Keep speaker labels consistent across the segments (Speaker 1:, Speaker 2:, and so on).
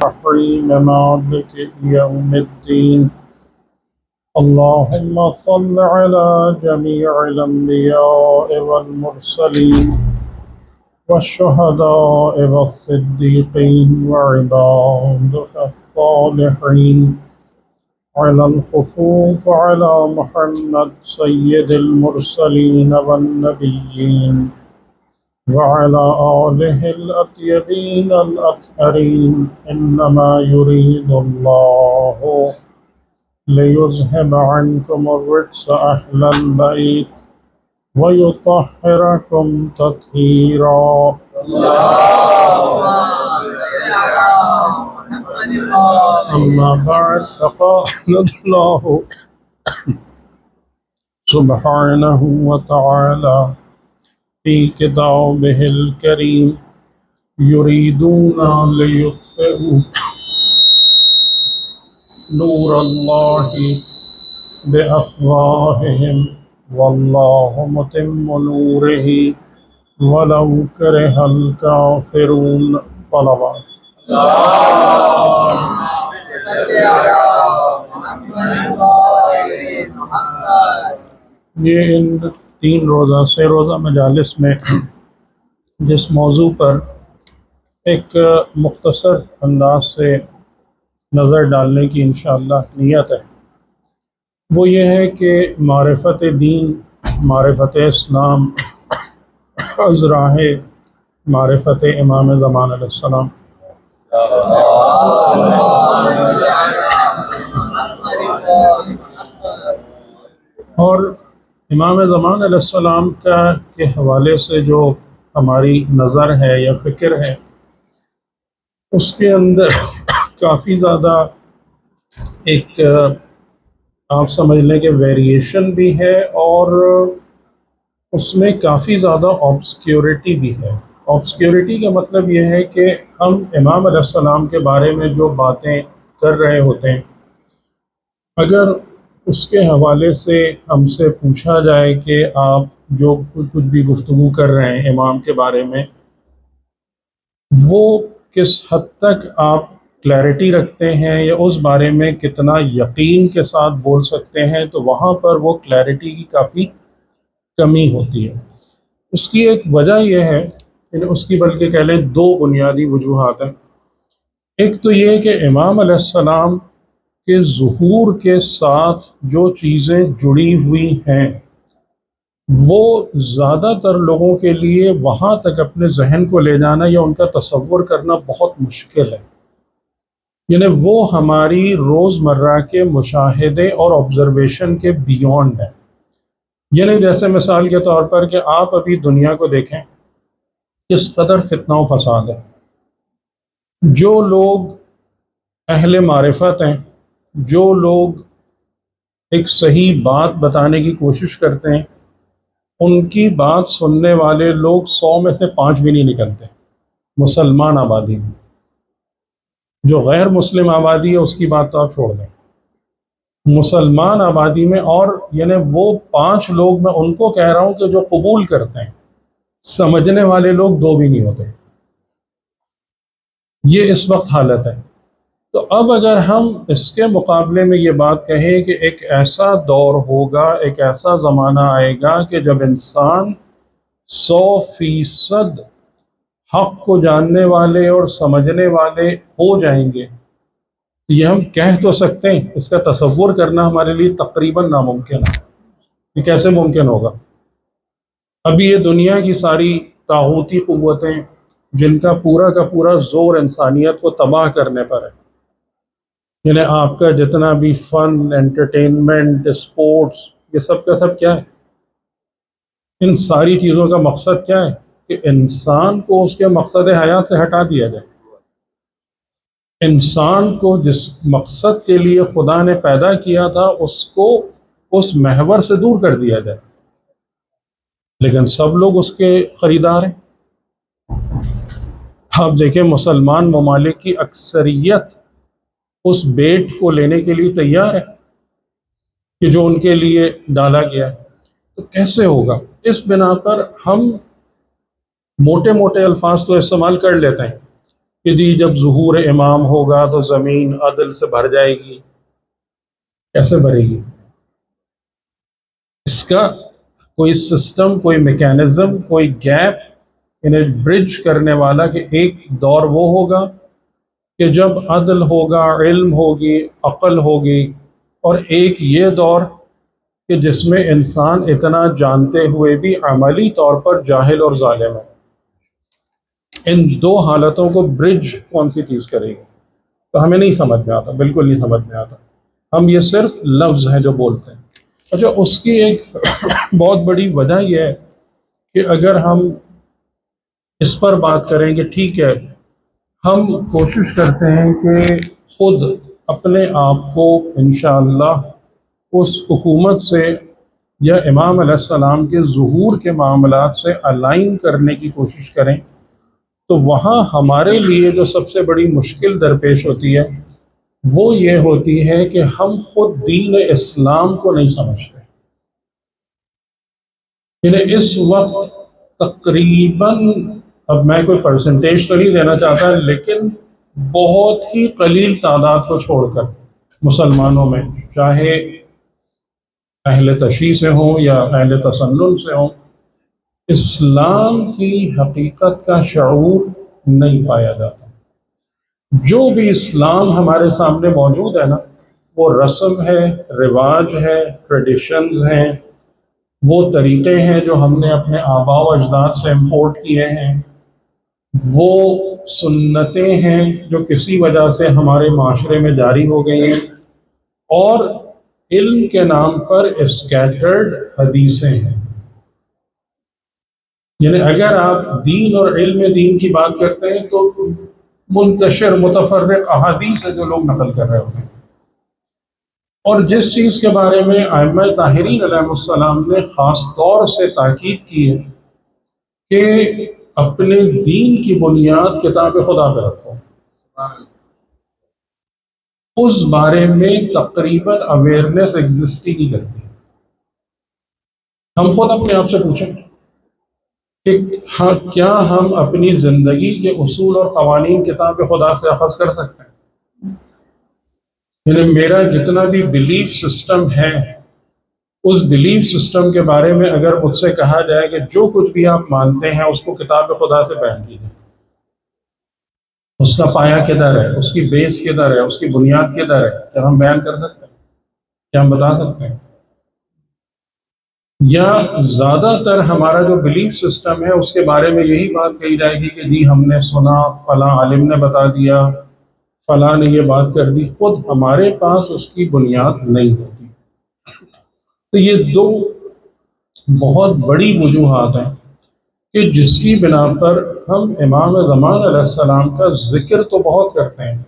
Speaker 1: حين مالك يوم الدين اللهم صل على جميع الأنبياء والمرسلين والشهداء والصديقين وعبادك الصالحين على الخصوص على محمد سيد المرسلين والنبيين وعلى آله الأطيبين الأطهرين إنما يريد الله ليذهب عنكم الرجس أهل البيت ويطهركم تطهيرا أما بعد فقال الله سبحانه وتعالى في كتابه الكريم يريدون ليطفئوا نور الله بأفواههم والله متم نوره ولو كره الكافرون صلوات یہ ان 3 روزہ سے روزہ مجالس میں جس موضوع پر ایک مختصر انداز سے نظر ڈالنے کی انشاءاللہ نیت ہے وہ یہ ہے کہ معرفت دین، معرفت اسلام از راہ معرفت امام زمان علیہ السلام۔ اور امام زمان علیہ السلام کے حوالے سے جو ہماری نظر ہے یا فکر ہے اس کے اندر کافی زیادہ ایک آپ سمجھ لیں کہ ویریشن بھی ہے اور اس میں کافی زیادہ آبسکیورٹی بھی ہے۔ آبسکیورٹی کا مطلب یہ ہے کہ ہم امام علیہ السلام کے بارے میں جو باتیں کر رہے ہوتے ہیں اگر اس کے حوالے سے ہم سے پوچھا جائے کہ آپ جو کچھ بھی گفتگو کر رہے ہیں امام کے بارے میں وہ کس حد تک آپ کلیئرٹی رکھتے ہیں یا اس بارے میں کتنا یقین کے ساتھ بول سکتے ہیں، تو وہاں پر وہ کلیئرٹی کی کافی کمی ہوتی ہے۔ اس کی ایک وجہ یہ ہے، اس کی بلکہ کہہ لیں 2 بنیادی وجوہات ہیں۔ ایک تو یہ کہ امام علیہ السلام کے ظہور کے ساتھ جو چیزیں جڑی ہوئی ہیں وہ زیادہ تر لوگوں کے لیے وہاں تک اپنے ذہن کو لے جانا یا ان کا تصور کرنا بہت مشکل ہے، یعنی وہ ہماری روزمرہ کے مشاہدے اور آبزرویشن کے بیونڈ ہے۔ یعنی جیسے مثال کے طور پر کہ آپ ابھی دنیا کو دیکھیں کس قدر فتنہ و فساد ہے۔ جو لوگ اہل معرفت ہیں، جو لوگ ایک صحیح بات بتانے کی کوشش کرتے ہیں، ان کی بات سننے والے لوگ 100 میں سے 5 بھی نہیں نکلتے مسلمان آبادی میں۔ جو غیر مسلم آبادی ہے اس کی بات تو آپ چھوڑ دیں، مسلمان آبادی میں اور یعنی وہ 5 لوگ میں ان کو کہہ رہا ہوں کہ جو قبول کرتے ہیں، سمجھنے والے لوگ 2 بھی نہیں ہوتے۔ یہ اس وقت حالت ہے۔ تو اب اگر ہم اس کے مقابلے میں یہ بات کہیں کہ ایک ایسا دور ہوگا، ایک ایسا زمانہ آئے گا کہ جب انسان 100% حق کو جاننے والے اور سمجھنے والے ہو جائیں گے، یہ ہم کہہ تو سکتے ہیں، اس کا تصور کرنا ہمارے لیے تقریباً ناممکن ہے۔ یہ کیسے ممکن ہوگا؟ ابھی یہ دنیا کی ساری طاغوتی قوتیں جن کا پورا زور انسانیت کو تباہ کرنے پر ہے، یعنی آپ کا جتنا بھی فن، انٹرٹینمنٹ، اسپورٹس، یہ سب کا سب کیا ہے؟ ان ساری چیزوں کا مقصد کیا ہے؟ کہ انسان کو اس کے مقصد حیات سے ہٹا دیا جائے۔ انسان کو جس مقصد کے لیے خدا نے پیدا کیا تھا اس کو اس محور سے دور کر دیا جائے، لیکن سب لوگ اس کے خریدار ہیں۔ آپ دیکھیں مسلمان ممالک کی اکثریت اس بیٹ کو لینے کے لیے تیار ہے کہ جو ان کے لیے ڈالا گیا ہے۔ تو کیسے ہوگا؟ اس بنا پر ہم موٹے الفاظ تو استعمال کر لیتے ہیں کہ جی جب ظہور امام ہوگا تو زمین عدل سے بھر جائے گی. کیسے بھرے گی؟ اس کا کوئی سسٹم، کوئی میکینزم، کوئی گیپ انہیں برج کرنے والا کہ ایک دور وہ ہوگا کہ جب عدل ہوگا، علم ہوگی، عقل ہوگی، اور ایک یہ دور کہ جس میں انسان اتنا جانتے ہوئے بھی عملی طور پر جاہل اور ظالم ہے. ان دو حالتوں کو برج کون سی چیز کرے گی؟ تو ہمیں نہیں سمجھ میں آتا، بالکل نہیں سمجھ میں آتا. ہم یہ صرف لفظ ہیں جو بولتے ہیں. اچھا، اس کی ایک بہت بڑی وجہ یہ ہے کہ اگر ہم اس پر بات کریں کہ ٹھیک ہے، ہم کوشش کرتے ہیں کہ خود اپنے آپ کو انشاءاللہ اس حکومت سے یا امام علیہ السلام کے ظہور کے معاملات سے الائن کرنے کی کوشش کریں، تو وہاں ہمارے لیے جو سب سے بڑی مشکل درپیش ہوتی ہے وہ یہ ہوتی ہے کہ ہم خود دین اسلام کو نہیں سمجھتے. یعنی اس وقت تقریباً، اب میں کوئی پرسنٹیج تو نہیں دینا چاہتا، لیکن بہت ہی قلیل تعداد کو چھوڑ کر مسلمانوں میں، چاہے اہل تشیع سے ہوں یا اہل تسنن سے ہوں، اسلام کی حقیقت کا شعور نہیں پایا جاتا. جو بھی اسلام ہمارے سامنے موجود ہے نا، وہ رسم ہے، رواج ہے، ٹریڈیشنز ہیں، وہ طریقے ہیں جو ہم نے اپنے آباء و اجداد سے امپورٹ کیے ہیں، وہ سنتیں ہیں جو کسی وجہ سے ہمارے معاشرے میں جاری ہو گئی ہیں، اور علم کے نام پر اسکیٹرڈ حدیثیں ہیں. یعنی اگر آپ دین اور علم دین کی بات کرتے ہیں تو منتشر متفرق احادیث ہے جو لوگ نقل کر رہے ہوتے ہیں. اور جس چیز کے بارے میں ائمہ طاہرین علیہ السلام نے خاص طور سے تاکید کی ہے کہ اپنے دین کی بنیاد کتاب خدا پہ رکھو، اس بارے میں تقریباً اویئرنیس ایگزسٹ ہی نہیں کرتی. ہم خود اپنے آپ سے پوچھیں کہ ہاں، کیا ہم اپنی زندگی کے اصول اور قوانین کتاب خدا سے اخذ کر سکتے ہیں؟ یعنی میرا جتنا بھی بلیف سسٹم ہے، اس بلیف سسٹم کے بارے میں اگر مجھ سے کہا جائے کہ جو کچھ بھی آپ مانتے ہیں اس کو کتاب خدا سے بیان کیجیے، اس کا پایہ کدھر ہے، اس کی بیس کدھر ہے، اس کی بنیاد کدھر ہے، کیا ہم بیان کر سکتے ہیں؟ کیا ہم بتا سکتے ہیں؟ یا زیادہ تر ہمارا جو بلیف سسٹم ہے اس کے بارے میں یہی بات کہی جائے گی کہ جی ہم نے سنا، فلاں عالم نے بتا دیا، فلاں نے یہ بات کر دی، خود ہمارے پاس اس کی بنیاد نہیں ہوتی. تو یہ دو بہت بڑی وجوہات ہیں کہ جس کی بنا پر ہم امام زمان علیہ السلام کا ذکر تو بہت کرتے ہیں،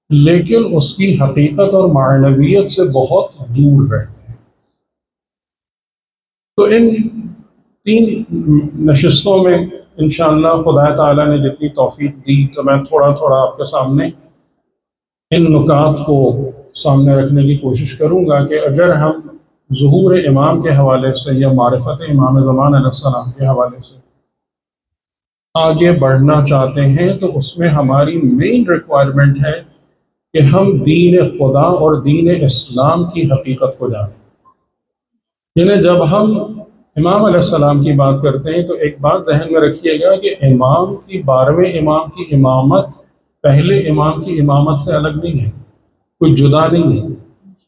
Speaker 1: لیکن اس کی حقیقت اور معنویت سے بہت دور رہتے ہیں. تو ان تین نشستوں میں انشاءاللہ خدا تعالیٰ نے جتنی توفیق دی تو میں تھوڑا تھوڑا آپ کے سامنے ان نکات کو سامنے رکھنے کی کوشش کروں گا کہ اگر ہم ظہور امام کے حوالے سے یا معرفت امام زمان علیہ السلام کے حوالے سے آگے بڑھنا چاہتے ہیں تو اس میں ہماری مین ریکوائرمنٹ ہے کہ ہم دین خدا اور دین اسلام کی حقیقت کو جانیں. یعنی جب ہم امام علیہ السلام کی بات کرتے ہیں تو ایک بات ذہن میں رکھیے گا کہ امام کی 12ویں امام کی امامت پہلے امام کی امامت سے الگ نہیں ہے، کوئی جدا نہیں ہے.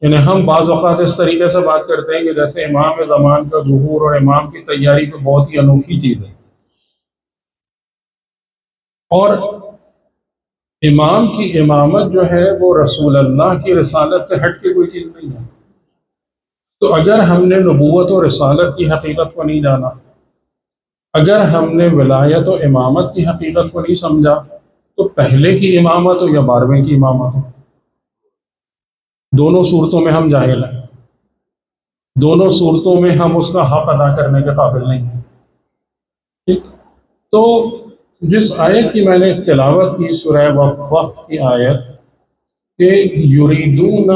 Speaker 1: یعنی ہم بعض اوقات اس طریقے سے بات کرتے ہیں کہ جیسے امام زمان کا ظہور اور امام کی تیاری تو بہت ہی انوکھی چیز ہے، اور امام کی امامت جو ہے وہ رسول اللہ کی رسالت سے ہٹ کے کوئی چیز نہیں ہے. تو اگر ہم نے نبوت و رسالت کی حقیقت کو نہیں جانا، اگر ہم نے ولایت و امامت کی حقیقت کو نہیں سمجھا، تو پہلے کی امامت ہو یا 12ویں کی امامت ہو، دونوں صورتوں میں ہم جاہل ہیں، دونوں صورتوں میں ہم اس کا حق ادا کرنے کے قابل نہیں ہیں. ٹھیک؟ تو جس آیت کی میں نے تلاوت کی، سورہ وف کی آیت کہ یریدون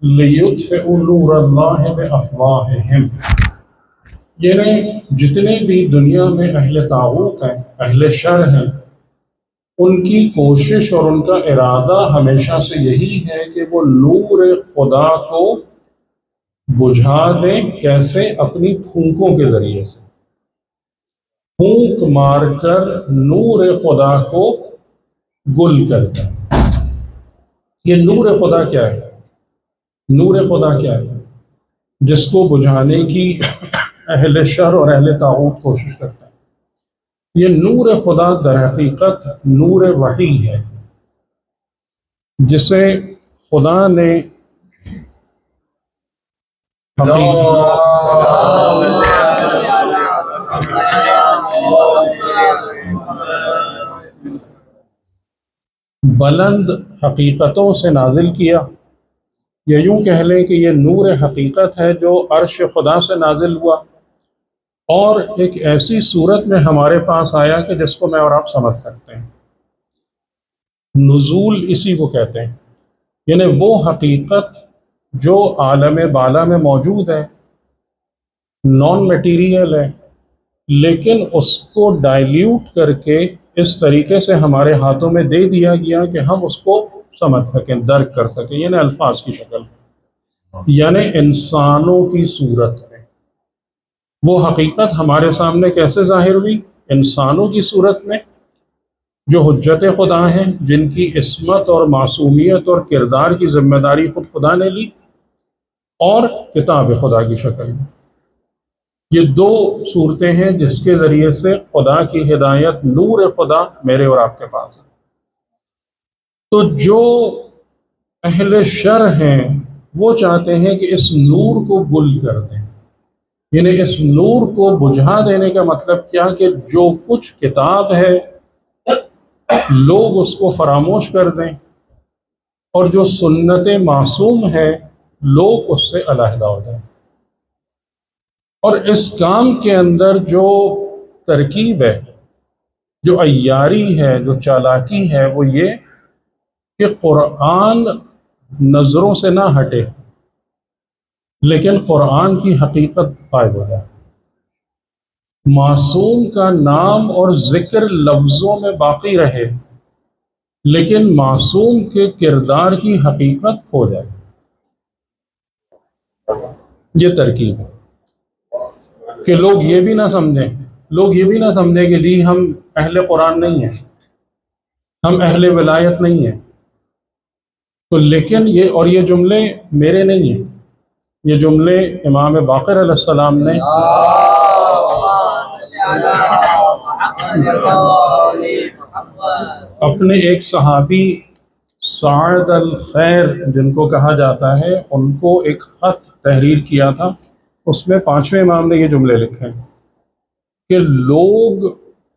Speaker 1: لیطفئوا نور اللہ بافواہہم، یعنی جتنے بھی دنیا میں اہل طاغوت ہیں، اہل شر ہیں، ان کی کوشش اور ان کا ارادہ ہمیشہ سے یہی ہے کہ وہ نور خدا کو بجھا دیں. کیسے؟ اپنی پھونکوں کے ذریعے سے پھونک مار کر نور خدا کو گل کر دیں. یہ نور خدا کیا ہے؟ نور خدا کیا ہے جس کو بجھانے کی اہل شر اور اہل طاغوت کوشش کرتے ہیں؟ یہ نور خدا در حقیقت نور وحی ہے، جسے خدا نے بلند حقیقتوں سے نازل کیا، یا یوں کہہ لیں کہ یہ نور حقیقت ہے جو عرش خدا سے نازل ہوا اور ایک ایسی صورت میں ہمارے پاس آیا کہ جس کو میں اور آپ سمجھ سکتے ہیں. نزول اسی کو کہتے ہیں، یعنی وہ حقیقت جو عالم بالا میں موجود ہے، نان میٹیریل ہے، لیکن اس کو ڈائلیوٹ کر کے اس طریقے سے ہمارے ہاتھوں میں دے دیا گیا کہ ہم اس کو سمجھ سکیں، درک کر سکیں، یعنی الفاظ کی شکل، یعنی انسانوں کی صورت میں. وہ حقیقت ہمارے سامنے کیسے ظاہر ہوئی؟ انسانوں کی صورت میں، جو حجت خدا ہیں، جن کی عصمت اور معصومیت اور کردار کی ذمہ داری خود خدا نے لی، اور کتاب خدا کی شکل میں. یہ دو صورتیں ہیں جس کے ذریعے سے خدا کی ہدایت، نور خدا میرے اور آپ کے پاس ہے. تو جو اہل شر ہیں وہ چاہتے ہیں کہ اس نور کو گل کر دیں، یعنی اس نور کو بجھا دینے کا مطلب کیا کہ جو کچھ کتاب ہے لوگ اس کو فراموش کر دیں، اور جو سنت معصوم ہے لوگ اس سے علیحدہ ہو جائیں. اور اس کام کے اندر جو ترکیب ہے، جو عیاری ہے، جو چالاکی ہے، وہ یہ کہ قرآن نظروں سے نہ ہٹے لیکن قرآن کی حقیقت غائب ہو جائے. معصوم کا نام اور ذکر لفظوں میں باقی رہے لیکن معصوم کے کردار کی حقیقت کھو جائے. یہ ترکیب ہے کہ لوگ یہ بھی نہ سمجھیں کہ جی ہم اہل قرآن نہیں ہیں، ہم اہل ولایت نہیں ہیں. تو لیکن یہ جملے میرے نہیں ہیں، یہ جملے امام باقر علیہ السلام نے اپنے ایک صحابی سعد الخیر جن کو کہا جاتا ہے، ان کو ایک خط تحریر کیا تھا. اس میں 5ویں امام نے یہ جملے لکھے ہیں کہ لوگ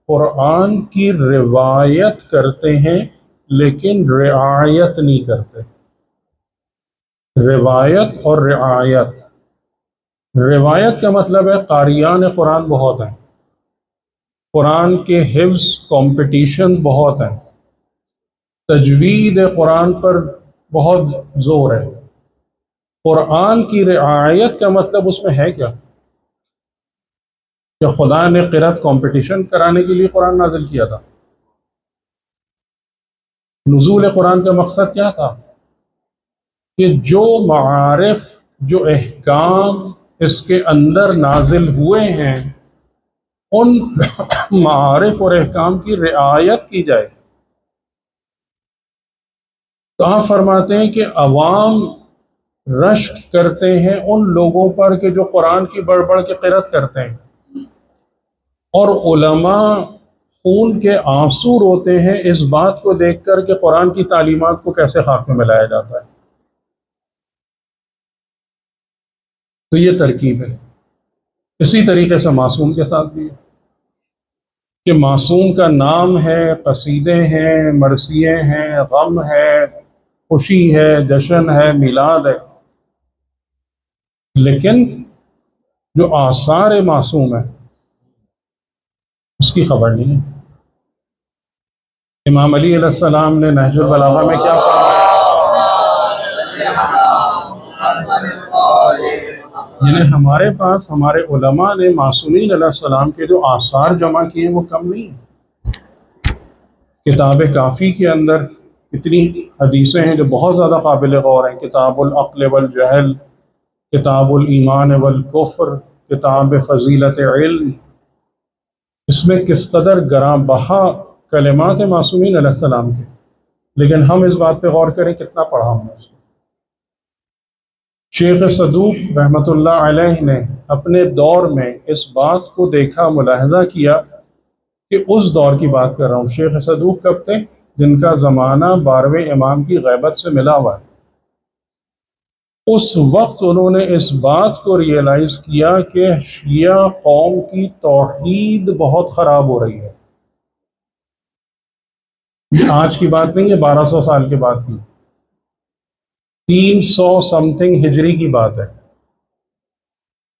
Speaker 1: قرآن کی روایت کرتے ہیں لیکن رعایت نہیں کرتے. روایت اور رعایت، روایت کا مطلب ہے قاریان قرآن بہت ہیں، قرآن کے حفظ کمپٹیشن بہت ہیں، تجوید قرآن پر بہت زور ہے. قرآن کی رعایت کا مطلب اس میں ہے کیا کہ خدا نے قرأت کمپٹیشن کرانے کے لیے قرآن نازل کیا تھا؟ نزول قرآن کا مقصد کیا تھا کہ جو معارف، جو احکام اس کے اندر نازل ہوئے ہیں ان معارف اور احکام کی رعایت کی جائے. تو آپ فرماتے ہیں کہ عوام رشک کرتے ہیں ان لوگوں پر کہ جو قرآن کی بڑھ بڑھ کے قرأت کرتے ہیں، اور علماء خون کے آنسو روتے ہیں اس بات کو دیکھ کر کہ قرآن کی تعلیمات کو کیسے خاک میں ملایا جاتا ہے. تو یہ ترکیب ہے. اسی طریقے سے معصوم کے ساتھ بھی ہے کہ معصوم کا نام ہے، قصیدے ہیں، مرثیے ہیں، غم ہے، خوشی ہے، جشن ہے، میلاد ہے، لیکن جو آثار معصوم ہے اس کی خبر نہیں ہے. امام علی علیہ السلام نے نہج البلاغہ میں کیا فرمایا؟ یعنی ہمارے پاس ہمارے علماء نے معصومین علیہ السلام کے جو آثار جمع کیے وہ کم نہیں ہیں. کتاب کافی کے اندر کتنی حدیثیں ہیں جو بہت زیادہ قابل غور ہیں. کتاب العقل والجہل، کتاب الایمان والکفر، کتاب فضیلت علم. اس میں کس قدر گراں بہا کلمات ہیں معصومین علیہ السلام کے، لیکن ہم اس بات پہ غور کریں کتنا پڑھا ہم نے اس کو. شیخ صدوق رحمۃ اللہ علیہ نے اپنے دور میں اس بات کو دیکھا، ملاحظہ کیا کہ اس دور کی بات کر رہا ہوں. شیخ صدوق کب تھے؟ جن کا زمانہ 12ویں امام کی غیبت سے ملا ہوا ہے. اس وقت انہوں نے اس بات کو ریئلائز کیا کہ شیعہ قوم کی توحید بہت خراب ہو رہی ہے. یہ آج کی بات نہیں ہے، 1200 سال کے بعد کی، 300 سم تھنگ ہجری کی بات ہے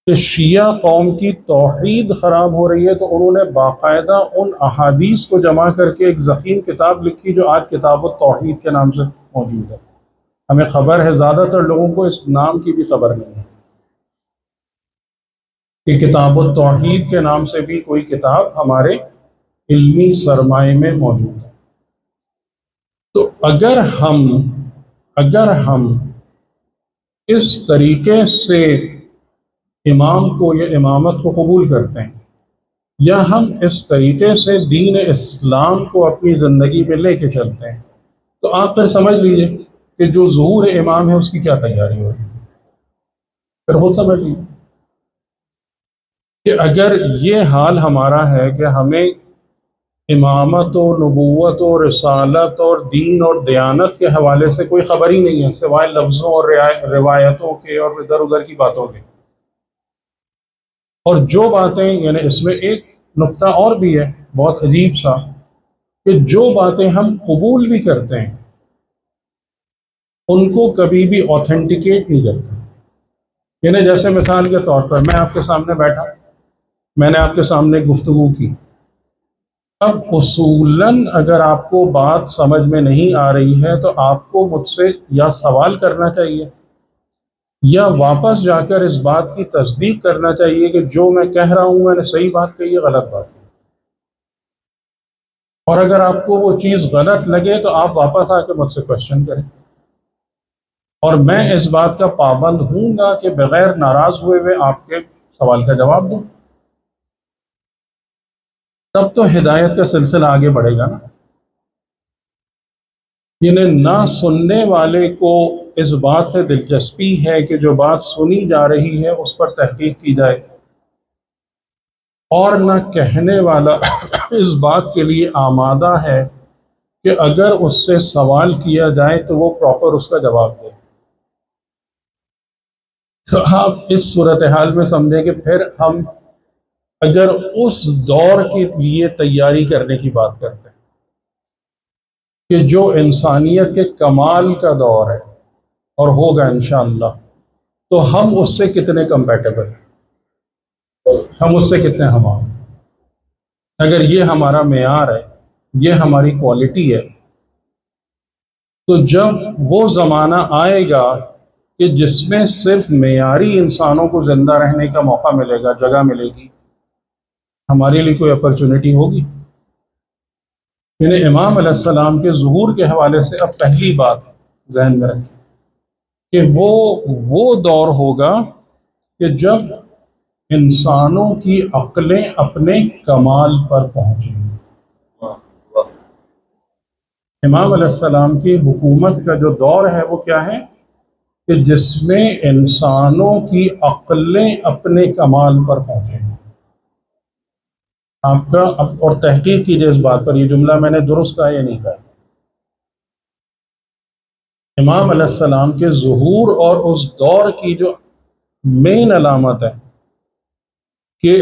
Speaker 1: کہ شیعہ قوم کی توحید خراب ہو رہی ہے. تو انہوں نے باقاعدہ ان احادیث کو جمع کر کے ایک ضخیم کتاب لکھی جو آج کتاب التوحید کے نام سے موجود ہے. ہمیں خبر ہے، زیادہ تر لوگوں کو اس نام کی بھی خبر نہیں ہے کہ کتاب التوحید کے نام سے بھی کوئی کتاب ہمارے علمی سرمایہ میں موجود ہے. تو اگر ہم اس طریقے سے امام کو یا امامت کو قبول کرتے ہیں، یا ہم اس طریقے سے دین اسلام کو اپنی زندگی میں لے کے چلتے ہیں، تو آپ پھر سمجھ لیجئے کہ جو ظہور امام ہے اس کی کیا تیاری ہو رہی ہے. پھر خود سمجھ لیجیے کہ اگر یہ حال ہمارا ہے کہ ہمیں امامت و نبوت و رسالت اور دین اور دیانت کے حوالے سے کوئی خبر ہی نہیں ہے سوائے لفظوں اور روایتوں کے اور ادھر ادھر کی باتوں کے، اور جو باتیں، یعنی اس میں ایک نقطہ اور بھی ہے بہت عجیب سا، کہ جو باتیں ہم قبول بھی کرتے ہیں ان کو کبھی بھی آتھینٹیکیٹ نہیں کرتے. یعنی جیسے مثال کے طور پر میں آپ کے سامنے بیٹھا، میں نے آپ کے سامنے گفتگو کی. اب اصولاً اگر آپ کو بات سمجھ میں نہیں آ رہی ہے تو آپ کو مجھ سے یا سوال کرنا چاہیے یا واپس جا کر اس بات کی تصدیق کرنا چاہیے کہ جو میں کہہ رہا ہوں میں نے صحیح بات کہی ہے غلط بات کی. اور اگر آپ کو وہ چیز غلط لگے تو آپ واپس آ کے مجھ سے کوشچن کریں، اور میں اس بات کا پابند ہوں گا کہ بغیر ناراض ہوئے آپ کے سوال کا جواب دوں. تب تو ہدایت کا سلسلہ آگے بڑھے گا نا. یعنی نہ سننے والے کو اس بات سے دلچسپی ہے کہ جو بات سنی جا رہی ہے اس پر تحقیق کی جائے، اور نہ کہنے والا اس بات کے لیے آمادہ ہے کہ اگر اس سے سوال کیا جائے تو وہ پراپر اس کا جواب دے. تو آپ اس صورتحال میں سمجھیں کہ پھر ہم اگر اس دور کے لیے تیاری کرنے کی بات کرتے ہیں کہ جو انسانیت کے کمال کا دور ہے اور ہوگا انشاءاللہ، تو ہم اس سے کتنے کمپیٹیبل ہیں، ہم اس سے کتنے ہم ہیں. اگر یہ ہمارا معیار ہے، یہ ہماری کوالٹی ہے، تو جب وہ زمانہ آئے گا کہ جس میں صرف معیاری انسانوں کو زندہ رہنے کا موقع ملے گا، جگہ ملے گی، ہمارے لیے کوئی اپرچونٹی ہوگی؟ یعنی امام علیہ السلام کے ظہور کے حوالے سے اب پہلی بات ذہن میں رکھیں کہ وہ دور ہوگا کہ جب انسانوں کی عقلیں اپنے کمال پر پہنچیں گی. امام علیہ السلام کی حکومت کا جو دور ہے وہ کیا ہے کہ جس میں انسانوں کی عقلیں اپنے کمال پر پہنچیں گی. آپ کا اور تحقیق کیجیے اس بات پر، یہ جملہ میں نے درست کہا یا نہیں کہا. امام علیہ السلام کے ظہور اور اس دور کی جو مین علامت ہے کہ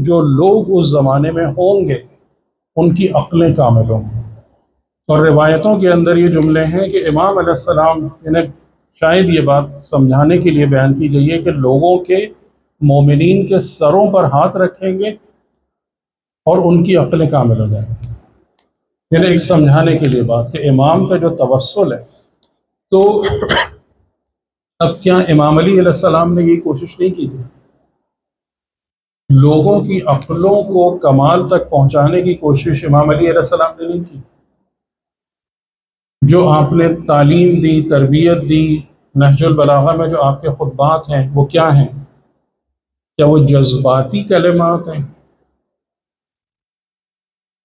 Speaker 1: جو لوگ اس زمانے میں ہوں گے ان کی عقلیں کامل ہوں گی. اور روایتوں کے اندر یہ جملے ہیں کہ امام علیہ السلام، انہیں شاید یہ بات سمجھانے کے لیے بیان کی گئی ہے کہ لوگوں کے، مومنین کے سروں پر ہاتھ رکھیں گے اور ان کی عقلیں کامل ہو جائیں گی. یعنی ایک سمجھانے کے لیے بات کہ امام کا جو توسل ہے. تو اب کیا امام علی علیہ السلام نے یہ کوشش نہیں کی تھی؟ لوگوں کی عقلوں کو کمال تک پہنچانے کی کوشش امام علی علیہ السلام نے نہیں کی؟ جو آپ نے تعلیم دی، تربیت دی، نہج البلاغہ میں جو آپ کے خطبات ہیں وہ کیا ہیں؟ کیا وہ جذباتی کلمات ہیں؟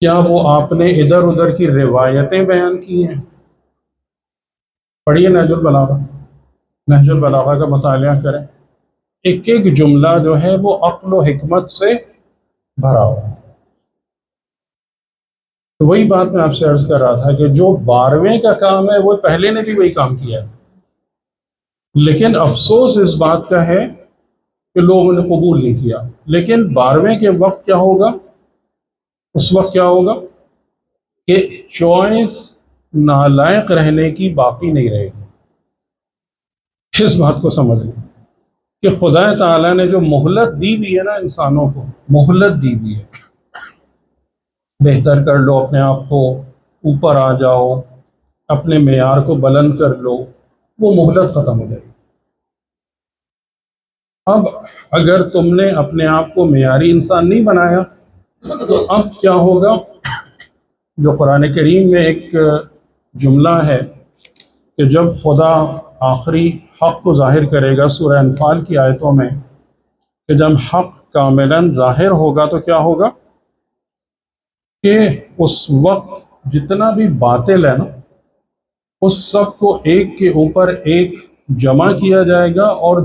Speaker 1: کیا وہ آپ نے ادھر ادھر کی روایتیں بیان کی ہیں؟ پڑھیے نہج البلاغہ، نہج البلاغہ کا مطالعہ کریں، ایک ایک جملہ جو ہے وہ عقل و حکمت سے بھرا ہوا ہے۔ تو وہی بات میں آپ سے عرض کر رہا تھا کہ جو 12ویں کا کام ہے وہ پہلے نے بھی وہی کام کیا ہے، لیکن افسوس اس بات کا ہے کہ لوگوں نے قبول نہیں کیا۔ لیکن 12ویں کے وقت کیا ہوگا؟ اس وقت کیا ہوگا کہ چوائس نالائق رہنے کی باقی نہیں رہے گی۔ اس بات کو سمجھ لیں کہ خدا تعالیٰ نے جو مہلت دی ہوئی ہے نا، انسانوں کو مہلت دی ہوئی ہے، بہتر کر لو اپنے آپ کو، اوپر آ جاؤ، اپنے معیار کو بلند کر لو، وہ مہلت ختم ہو جائے گی۔ اب اگر تم نے اپنے آپ کو معیاری انسان نہیں بنایا تو اب کیا ہوگا؟ جو قرآن کریم میں ایک جملہ ہے کہ جب خدا آخری حق کو ظاہر کرے گا، سورہ انفال کی آیتوں میں، کہ جب حق کاملاً ظاہر ہوگا تو کیا ہوگا کہ اس وقت جتنا بھی باطل ہے نا، اس سب کو ایک کے اوپر ایک جمع کیا جائے گا اور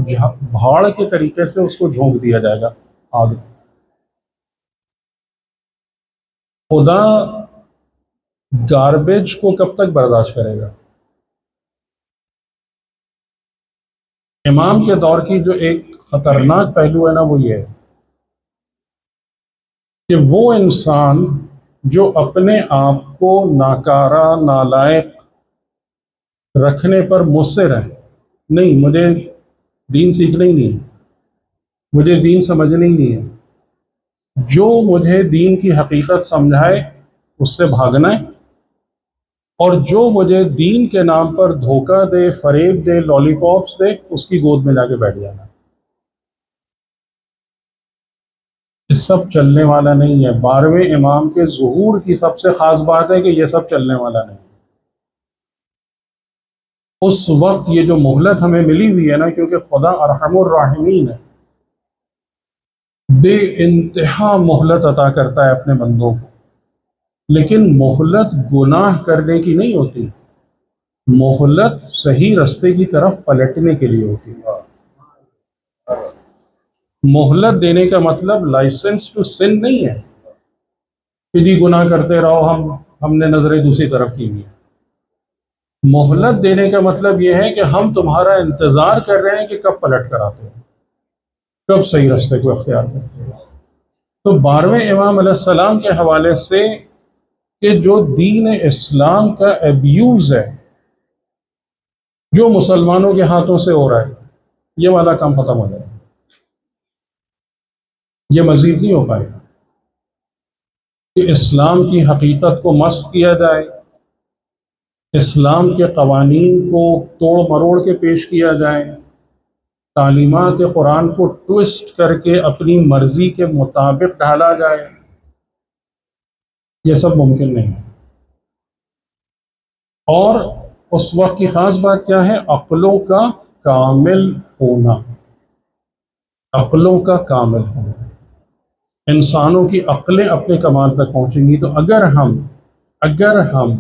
Speaker 1: بھاڑ کے طریقے سے اس کو جھونک دیا جائے گا آگ۔ خدا گاربیج کو کب تک برداشت کرے گا؟ امام کے دور کی جو ایک خطرناک پہلو ہے نا، وہ یہ ہے کہ وہ انسان جو اپنے آپ کو ناکارہ، نالائق رکھنے پر مصر ہے، نہیں مجھے دین سیکھنا ہی نہیں ہے، مجھے دین سمجھنا ہی نہیں ہے، جو مجھے دین کی حقیقت سمجھائے اس سے بھاگنا ہے، اور جو مجھے دین کے نام پر دھوکہ دے، فریب دے، لالی پاپس دے، اس کی گود میں جا کے بیٹھ جانا ہے۔ یہ سب چلنے والا نہیں ہے۔ 12ویں امام کے ظہور کی سب سے خاص بات ہے کہ یہ سب چلنے والا نہیں۔ اس وقت یہ جو مہلت ہمیں ملی ہوئی ہے نا، کیونکہ خدا ارحم الراحمین ہے، بے انتہا مہلت عطا کرتا ہے اپنے بندوں کو، لیکن مہلت گناہ کرنے کی نہیں ہوتی، مہلت صحیح رستے کی طرف پلٹنے کے لیے ہوتی ہے۔ مہلت دینے کا مطلب لائسنس ٹو سن نہیں ہے کہ جی گناہ کرتے رہو، ہم نے نظریں دوسری طرف کی ہوئی۔ مہلت دینے کا مطلب یہ ہے کہ ہم تمہارا انتظار کر رہے ہیں کہ کب پلٹ کر آتے ہو، کب صحیح رستے کو اختیار کرتے ہو۔ تو 12ویں امام علیہ السلام کے حوالے سے کہ جو دین اسلام کا ابیوز ہے، جو مسلمانوں کے ہاتھوں سے ہو رہا ہے، یہ والا کام ختم ہو جائے گا، یہ مزید نہیں ہو پائے گا کہ اسلام کی حقیقت کو مسخ کیا جائے، اسلام کے قوانین کو توڑ مروڑ کے پیش کیا جائے، تعلیمات قرآن کو ٹوسٹ کر کے اپنی مرضی کے مطابق ڈھالا جائے، یہ سب ممکن نہیں ہے۔ اور اس وقت کی خاص بات کیا ہے؟ عقلوں کا کامل ہونا، عقلوں کا کامل ہونا، انسانوں کی عقلیں اپنے کمال تک پہنچیں گی۔ تو اگر ہم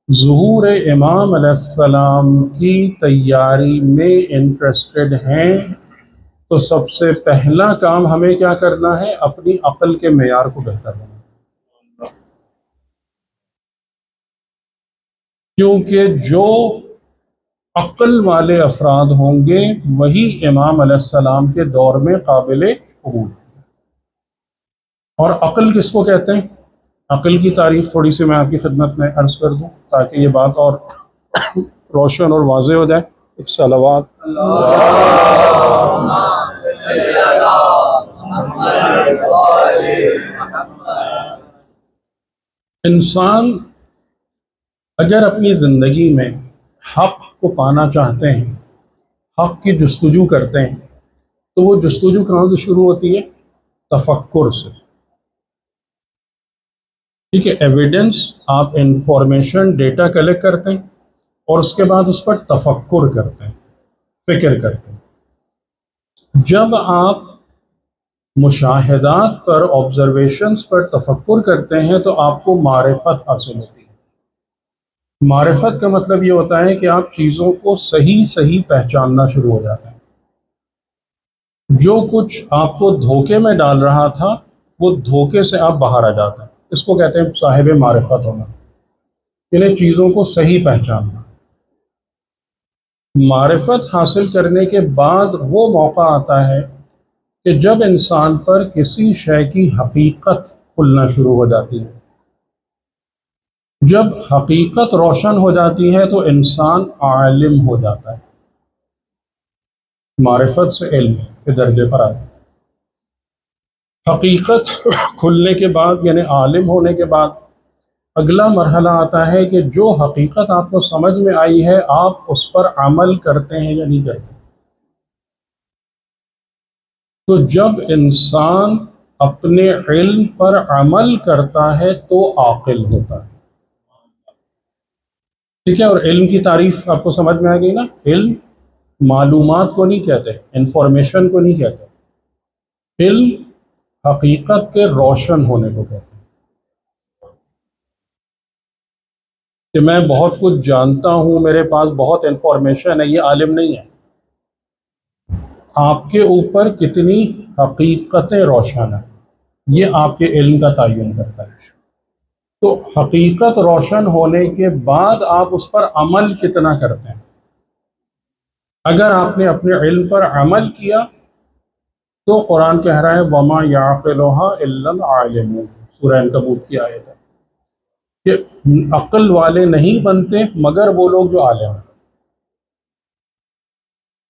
Speaker 1: ظہور امام علیہ السلام کی تیاری میں انٹرسٹڈ ہیں تو سب سے پہلا کام ہمیں کیا کرنا ہے؟ اپنی عقل کے معیار کو بہتر بنانا، کیونکہ جو عقل والے افراد ہوں گے وہی امام علیہ السلام کے دور میں قابل قبول۔ اور عقل کس کو کہتے ہیں؟ عقل کی تعریف تھوڑی سی میں آپ کی خدمت میں عرض کر دوں تاکہ یہ بات اور روشن اور واضح ہو جائے۔ ایک صلوات۔ انسان اگر اپنی زندگی میں حق کو پانا چاہتے ہیں، حق کی جستجو کرتے ہیں، تو وہ جستجو کہاں سے شروع ہوتی ہے؟ تفکر سے۔ ٹھیک ہے، ایویڈنس، آپ انفارمیشن ڈیٹا کلیکٹ کرتے ہیں اور اس کے بعد اس پر تفکر کرتے ہیں، فکر کرتے ہیں۔ جب آپ مشاہدات پر، آبزرویشنز پر تفکر کرتے ہیں تو آپ کو معرفت حاصل ہوتی ہے۔ معرفت کا مطلب یہ ہوتا ہے کہ آپ چیزوں کو صحیح صحیح پہچاننا شروع ہو جاتے ہیں۔ جو کچھ آپ کو دھوکے میں ڈال رہا تھا وہ دھوکے سے آپ باہر آ جاتے ہیں، اس کو کہتے ہیں صاحب معرفت ہونا، انہیں چیزوں کو صحیح پہچاننا۔ معرفت حاصل کرنے کے بعد وہ موقع آتا ہے کہ جب انسان پر کسی شے کی حقیقت کھلنا شروع ہو جاتی ہے۔ جب حقیقت روشن ہو جاتی ہے تو انسان عالم ہو جاتا ہے، معرفت سے علم کے درجے پر آتا ہے۔ حقیقت کھلنے کے بعد یعنی عالم ہونے کے بعد اگلا مرحلہ آتا ہے کہ جو حقیقت آپ کو سمجھ میں آئی ہے آپ اس پر عمل کرتے ہیں یا نہیں کرتے۔ تو جب انسان اپنے علم پر عمل کرتا ہے تو عاقل ہوتا ہے، ٹھیک ہے۔ اور علم کی تعریف آپ کو سمجھ میں آ گئی نا؟ علم معلومات کو نہیں کہتے، انفارمیشن کو نہیں کہتے، علم حقیقت کے روشن ہونے کو کہتے ہیں۔ کہ میں بہت کچھ جانتا ہوں، میرے پاس بہت انفارمیشن ہے، یہ عالم نہیں ہے۔ آپ کے اوپر کتنی حقیقتیں روشن ہیں یہ آپ کے علم کا تعین کرتا ہے۔ تو حقیقت روشن ہونے کے بعد آپ اس پر عمل کتنا کرتے ہیں۔ اگر آپ نے اپنے علم پر عمل کیا تو قرآن کہہ رہا ہے وَمَا يَعْقِلُهَا إِلَّا الْعَالِمُونَ، سورہ عنکبوت کی آیت ہے کہ عقل والے نہیں بنتے مگر وہ لوگ جو عالم ہیں۔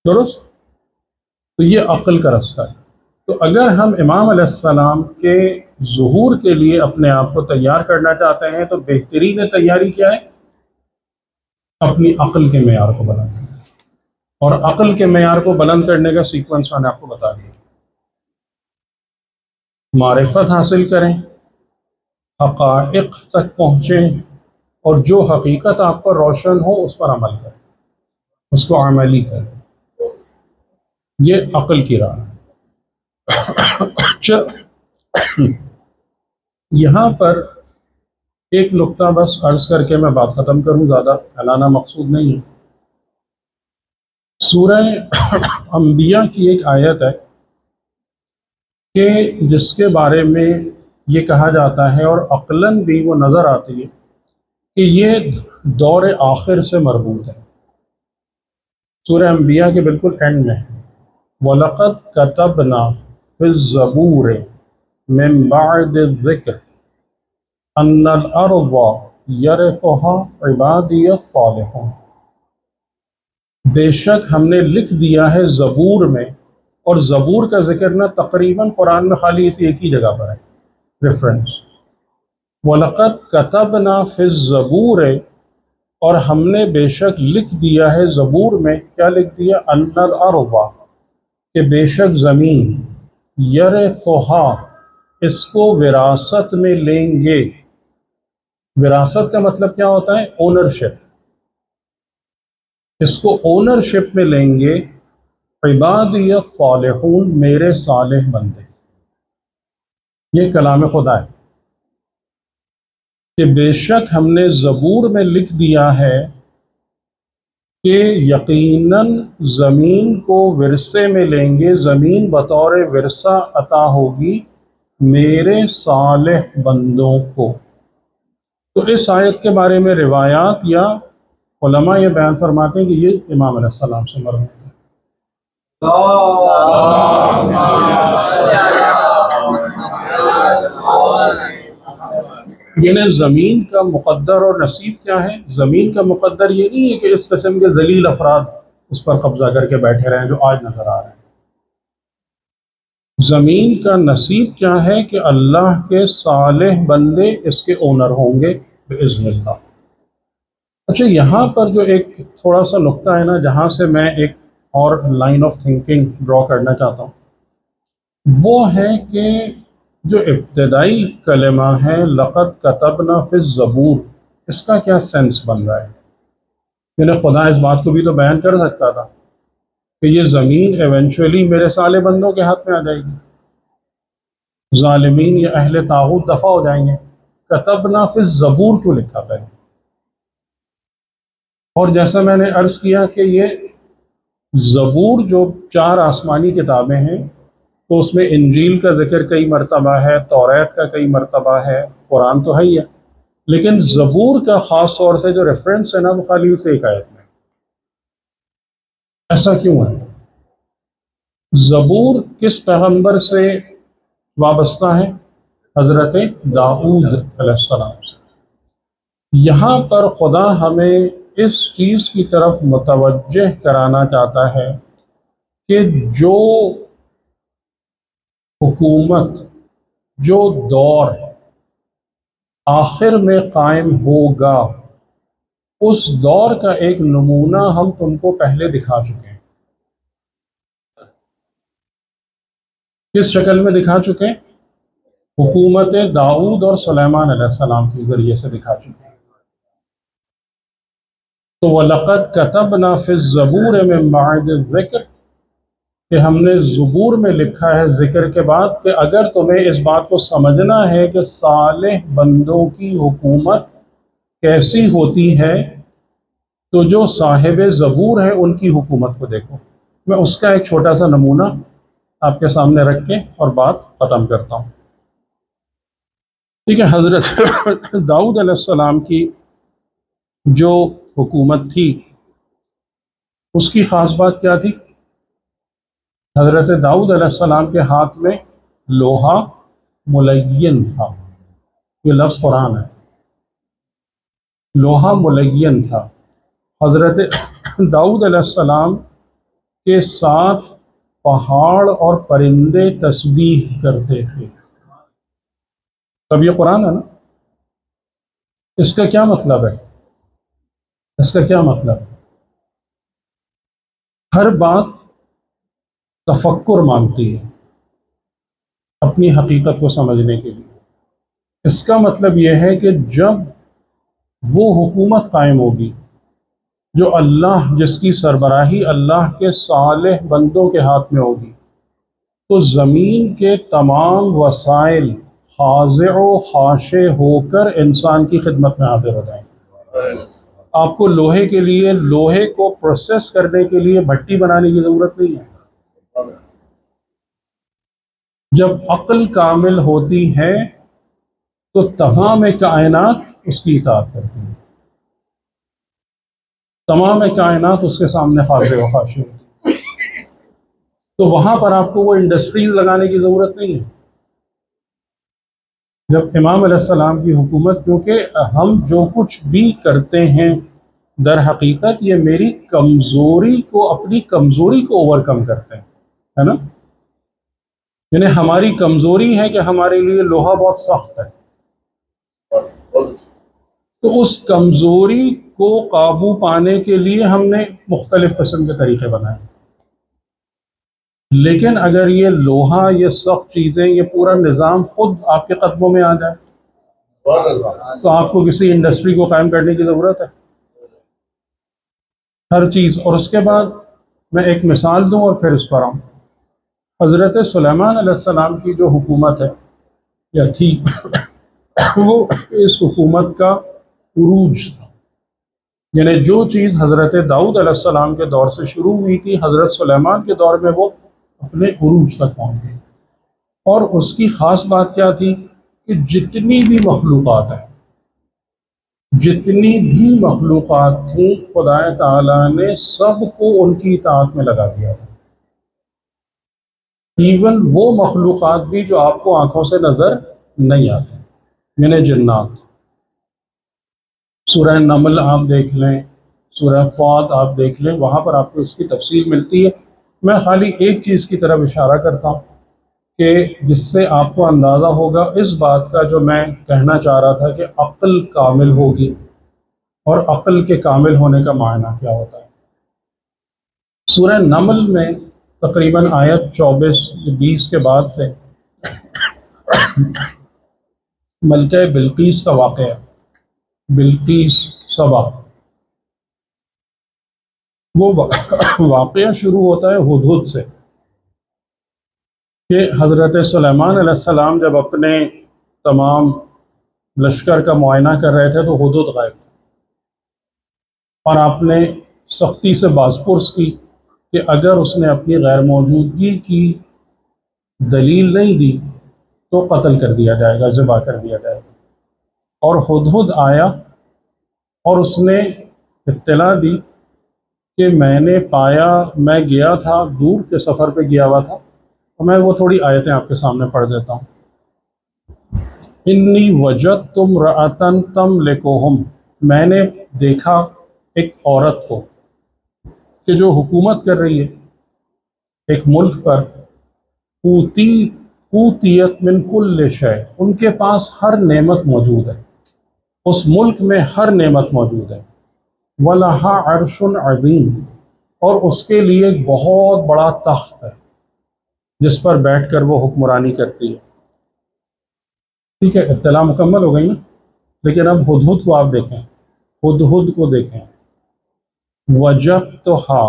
Speaker 1: درست؟ تو یہ عقل کا رستہ ہے۔ تو اگر ہم امام علیہ السلام کے ظہور کے لیے اپنے آپ کو تیار کرنا چاہتے ہیں تو بہترین تیاری کیا ہے؟ اپنی عقل کے معیار کو بلند کرنا۔ اور عقل کے معیار کو بلند کرنے کا سیکوینس میں نے آپ کو بتا دیا۔ معرفت حاصل کریں، حقائق تک پہنچیں، اور جو حقیقت آپ پر روشن ہو اس پر عمل کریں، اس کو عملی کریں۔ یہ عقل کی راہ ہے۔ یہاں پر ایک نقطہ بس عرض کر کے میں بات ختم کروں، زیادہ پھیلانا مقصود نہیں ہے۔ سورہ انبیاء کی ایک آیت ہے کہ جس کے بارے میں یہ کہا جاتا ہے اور عقلاً بھی وہ نظر آتی ہے کہ یہ دور آخر سے مربوط ہے۔ سورہ انبیاء کے بالکل اینڈ میں وَلَقَدْ كَتَبْنَا فِي الزَّبُورِ مِن بَعْدِ الذِّكْرِ أَنَّ الْأَرْضَ يَرِثُهَا عِبَادِيَ الصَّالِحُونَ، بے شک ہم نے لکھ دیا ہے زبور میں، اور زبور کا ذکر نہ تقریباً قرآن میں خالی اسی ایک ہی جگہ پر ہے ریفرنس۔ وَلَقَدْ كَتَبْنَا فِي الزَّبُورِ، اور ہم نے بے شک لکھ دیا ہے زبور میں، کیا لکھ دیا؟ أَنَّ الْأَرْضَ، کہ بے شک زمین، يَرِثُهَا، اس کو وراثت میں لیں گے۔ وراثت کا مطلب کیا ہوتا ہے؟ اونرشپ۔ اس کو اونرشپ میں لیں گے عبادی الصالحون، میرے صالح بندے۔ یہ کلام خدا ہے کہ بے شک ہم نے زبور میں لکھ دیا ہے کہ یقیناً زمین کو ورثے میں لیں گے، زمین بطور ورثہ عطا ہوگی میرے صالح بندوں کو۔ تو اس آیت کے بارے میں روایات یا علماء یہ بیان فرماتے ہیں کہ یہ امام علیہ السلام سے مربوط ہے۔ یعنی زمین کا مقدر اور نصیب کیا ہے؟ زمین کا مقدر یہ نہیں ہے کہ اس قسم کے ذلیل افراد اس پر قبضہ کر کے بیٹھے رہے ہیں جو آج نظر آ رہے ہیں۔ زمین کا نصیب کیا ہے کہ اللہ کے صالح بندے اس کے اونر ہوں گے باذن اللہ۔ اچھا، یہاں پر جو ایک تھوڑا سا نقطہ ہے نا جہاں سے میں ایک اور لائن آف تھنکنگ ڈرا کرنا چاہتا ہوں، وہ ہے کہ جو ابتدائی کلمہ ہے لقد کتبنا فی الزبور، اس کا کیا سینس بن رہا ہے؟ یعنی خدا اس بات کو بھی تو بیان کر سکتا تھا کہ یہ زمین ایونچولی میرے صالح بندوں کے ہاتھ میں آ جائے گی، ظالمین یا اہل طاغوت دفع ہو جائیں گے۔ کتبنا فی الزبور کیوں لکھا پہلے؟ اور جیسا میں نے عرض کیا کہ یہ زبور جو 4 آسمانی کتابیں ہیں، تو اس میں انجیل کا ذکر کئی مرتبہ ہے، توریت کا کئی مرتبہ ہے، قرآن تو ہے ہی ہے، لیکن زبور کا خاص طور سے جو ریفرنس ہے نا وہ خالی اس ایک آیت میں۔ ایسا کیوں ہے؟ زبور کس پیغمبر سے وابستہ ہے؟ حضرت داؤد علیہ السلام سے۔ یہاں پر خدا ہمیں اس چیز کی طرف متوجہ کرانا چاہتا ہے کہ جو حکومت، جو دور آخر میں قائم ہوگا، اس دور کا ایک نمونہ ہم تم کو پہلے دکھا چکے ہیں۔ کس شکل میں دکھا چکے ہیں؟ حکومت داؤد اور سلیمان علیہ السلام کے ذریعے سے دکھا چکے ہیں۔ تو وَلَقَدْ كَتَبْنَا فِي الزَّبُورِ مِن بَعْدِ الذِّكْرِ، کہ ہم نے زبور میں لکھا ہے ذکر کے بعد کہ اگر تمہیں اس بات کو سمجھنا ہے کہ صالح بندوں کی حکومت کیسی ہوتی ہے، تو جو صاحب زبور ہیں ان کی حکومت کو دیکھو۔ میں اس کا ایک چھوٹا سا نمونہ آپ کے سامنے رکھ کے اور بات ختم کرتا ہوں۔ ٹھیک ہے، حضرت داؤد علیہ السلام کی جو حکومت تھی اس کی خاص بات کیا تھی؟ حضرت داؤد علیہ السلام کے ہاتھ میں لوہا ملین تھا۔ یہ لفظ قرآن ہے، لوہا ملین تھا۔ حضرت داؤد علیہ السلام کے ساتھ پہاڑ اور پرندے تسبیح کرتے تھے۔ تب یہ قرآن ہے نا؟ اس کا کیا مطلب ہے؟ اس کا کیا مطلب ہے؟ ہر بات تفکر مانگتی ہے اپنی حقیقت کو سمجھنے کے لیے۔ اس کا مطلب یہ ہے کہ جب وہ حکومت قائم ہوگی جو اللہ، جس کی سربراہی اللہ کے صالح بندوں کے ہاتھ میں ہوگی، تو زمین کے تمام وسائل خاضع و خاشع ہو کر انسان کی خدمت میں حاضر ہو جائیں گے۔ آپ کو لوہے کے لیے، لوہے کو پروسیس کرنے کے لیے بھٹی بنانے کی ضرورت نہیں ہے۔ جب عقل کامل ہوتی ہے تو تمام کائنات اس کی اطاعت کرتی ہے، تمام کائنات اس کے سامنے خاضع و خاشع ہوتی ہے۔ تو وہاں پر آپ کو وہ انڈسٹریز لگانے کی ضرورت نہیں ہے۔ جب امام علیہ السلام کی حکومت، کیونکہ ہم جو کچھ بھی کرتے ہیں در حقیقت یہ میری کمزوری کو، اپنی کمزوری کو اوورکم کرتے ہیں، ہے نا؟ یعنی ہماری کمزوری ہے کہ ہمارے لیے لوہا بہت سخت ہے، تو اس کمزوری کو قابو پانے کے لیے ہم نے مختلف قسم کے طریقے بنائے۔ لیکن اگر یہ لوہا، یہ سخت چیزیں، یہ پورا نظام خود آپ کے قدموں میں آ جائے تو آپ کو کسی انڈسٹری کو قائم کرنے کی ضرورت ہے؟ ہر چیز۔ اور اس کے بعد میں ایک مثال دوں اور پھر اس پر آؤں۔ حضرت سلیمان علیہ السلام کی جو حکومت ہے یا تھی، وہ اس حکومت کا عروج تھا۔ یعنی جو چیز حضرت داؤد علیہ السلام کے دور سے شروع ہوئی تھی، حضرت سلیمان کے دور میں وہ اپنے عروج تک پہنچ گئی۔ اور اس کی خاص بات کیا تھی کہ جتنی بھی مخلوقات ہیں، جتنی بھی مخلوقات تھیں، خدا تعالیٰ نے سب کو ان کی اطاعت میں لگا دیا تھا۔ ایون وہ مخلوقات بھی جو آپ کو آنکھوں سے نظر نہیں آتی، یعنی جنات۔ سورہ نمل آپ دیکھ لیں، سورہ فاط آپ دیکھ لیں، وہاں پر آپ کو اس کی تفصیل ملتی ہے۔ میں خالی ایک چیز کی طرف اشارہ کرتا ہوں کہ جس سے آپ کو اندازہ ہوگا اس بات کا جو میں کہنا چاہ رہا تھا کہ عقل کامل ہوگی، اور عقل کے کامل ہونے کا معنی کیا ہوتا ہے۔ سورہ نمل میں تقریباً آیت 24-20 کے بعد سے ملکہ بلقیس کا واقعہ ہے، بلقیس سبا، وہ واقعہ شروع ہوتا ہے ہدہد سے کہ حضرت سلیمان علیہ السلام جب اپنے تمام لشکر کا معائنہ کر رہے تھے تو ہدہد غائب تھا، اور آپ نے سختی سے باز پرس کی کہ اگر اس نے اپنی غیر موجودگی کی دلیل نہیں دی تو قتل کر دیا جائے گا، ذبح کر دیا جائے گا۔ اور ہدہد آیا اور اس نے اطلاع دی کہ میں نے پایا، میں گیا تھا، دور کے سفر پہ گیا ہوا تھا، اور میں وہ تھوڑی آیتیں آپ کے سامنے پڑھ دیتا ہوں۔ انی وجدت امرأۃ تملکہم، میں نے دیکھا ایک عورت کو کہ جو حکومت کر رہی ہے ایک ملک پر، اوتی اوتیت من کل شیء، ان کے پاس ہر نعمت موجود ہے، اس ملک میں ہر نعمت موجود ہے، وَلَهَا عَرْشٌ عَظِيمٌ، اور اس کے لیے ایک بہت بڑا تخت ہے جس پر بیٹھ کر وہ حکمرانی کرتی ہے۔ ٹھیک ہے، اطلاع مکمل ہو گئی نا؟ لیکن اب ہدہد کو آپ دیکھیں، ہدہد کو دیکھیں، وَجَدتُهَا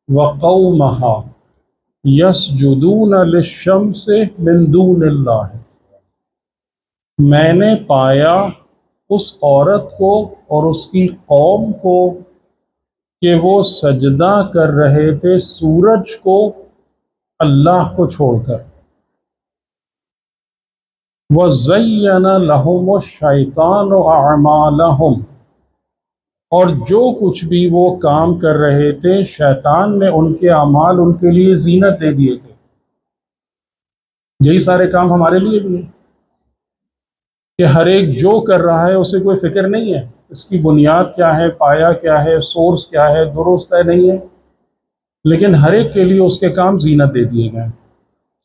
Speaker 1: وَقَوْمَهَا یسجدون للشمس من دون اللہ، میں نے پایا اس عورت کو اور اس کی قوم کو کہ وہ سجدہ کر رہے تھے سورج کو اللہ کو چھوڑ کر۔ وَزَيَّنَ لَهُمُ الشَّيْطَانُ أَعْمَالَهُمْ، اور جو کچھ بھی وہ کام کر رہے تھے شیطان نے ان کے اعمال ان کے لیے زینت دے دیے تھے۔ یہی سارے کام ہمارے لیے بھی ہیں کہ ہر ایک جو کر رہا ہے اسے کوئی فکر نہیں ہے اس کی بنیاد کیا ہے، پایا کیا ہے، سورس کیا ہے، درست ہے نہیں ہے، لیکن ہر ایک کے لیے اس کے کام زینت دے دیے گئے۔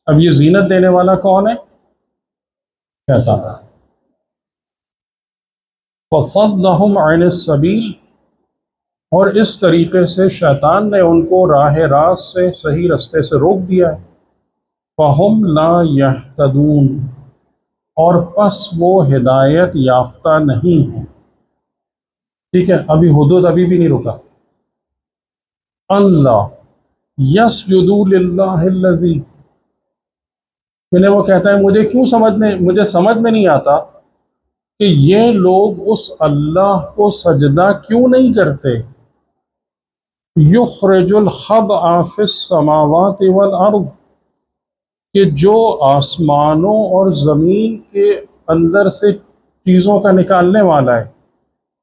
Speaker 1: اب یہ زینت دینے والا کون ہے؟ شیطان۔ وَصَدَّهُمْ عَنِ السَّبِيلِ، اور اس طریقے سے شیطان نے ان کو راہ راست سے، صحیح رستے سے روک دیا ہے۔ فَهُمْ لَا يَهْتَدُونَ، اور پس وہ ہدایت یافتہ نہیں ہیں۔ ٹھیک ہے، ابھی حدود ابھی بھی نہیں رکا۔ اللہ یسجدوا للہ الذی، وہ کہتا ہے مجھے سمجھ میں نہیں آتا کہ یہ لوگ اس اللہ کو سجدہ کیوں نہیں کرتے، یخرج الخبء فی السماوات والارض، کہ جو آسمانوں اور زمین کے اندر سے چیزوں کا نکالنے والا ہے،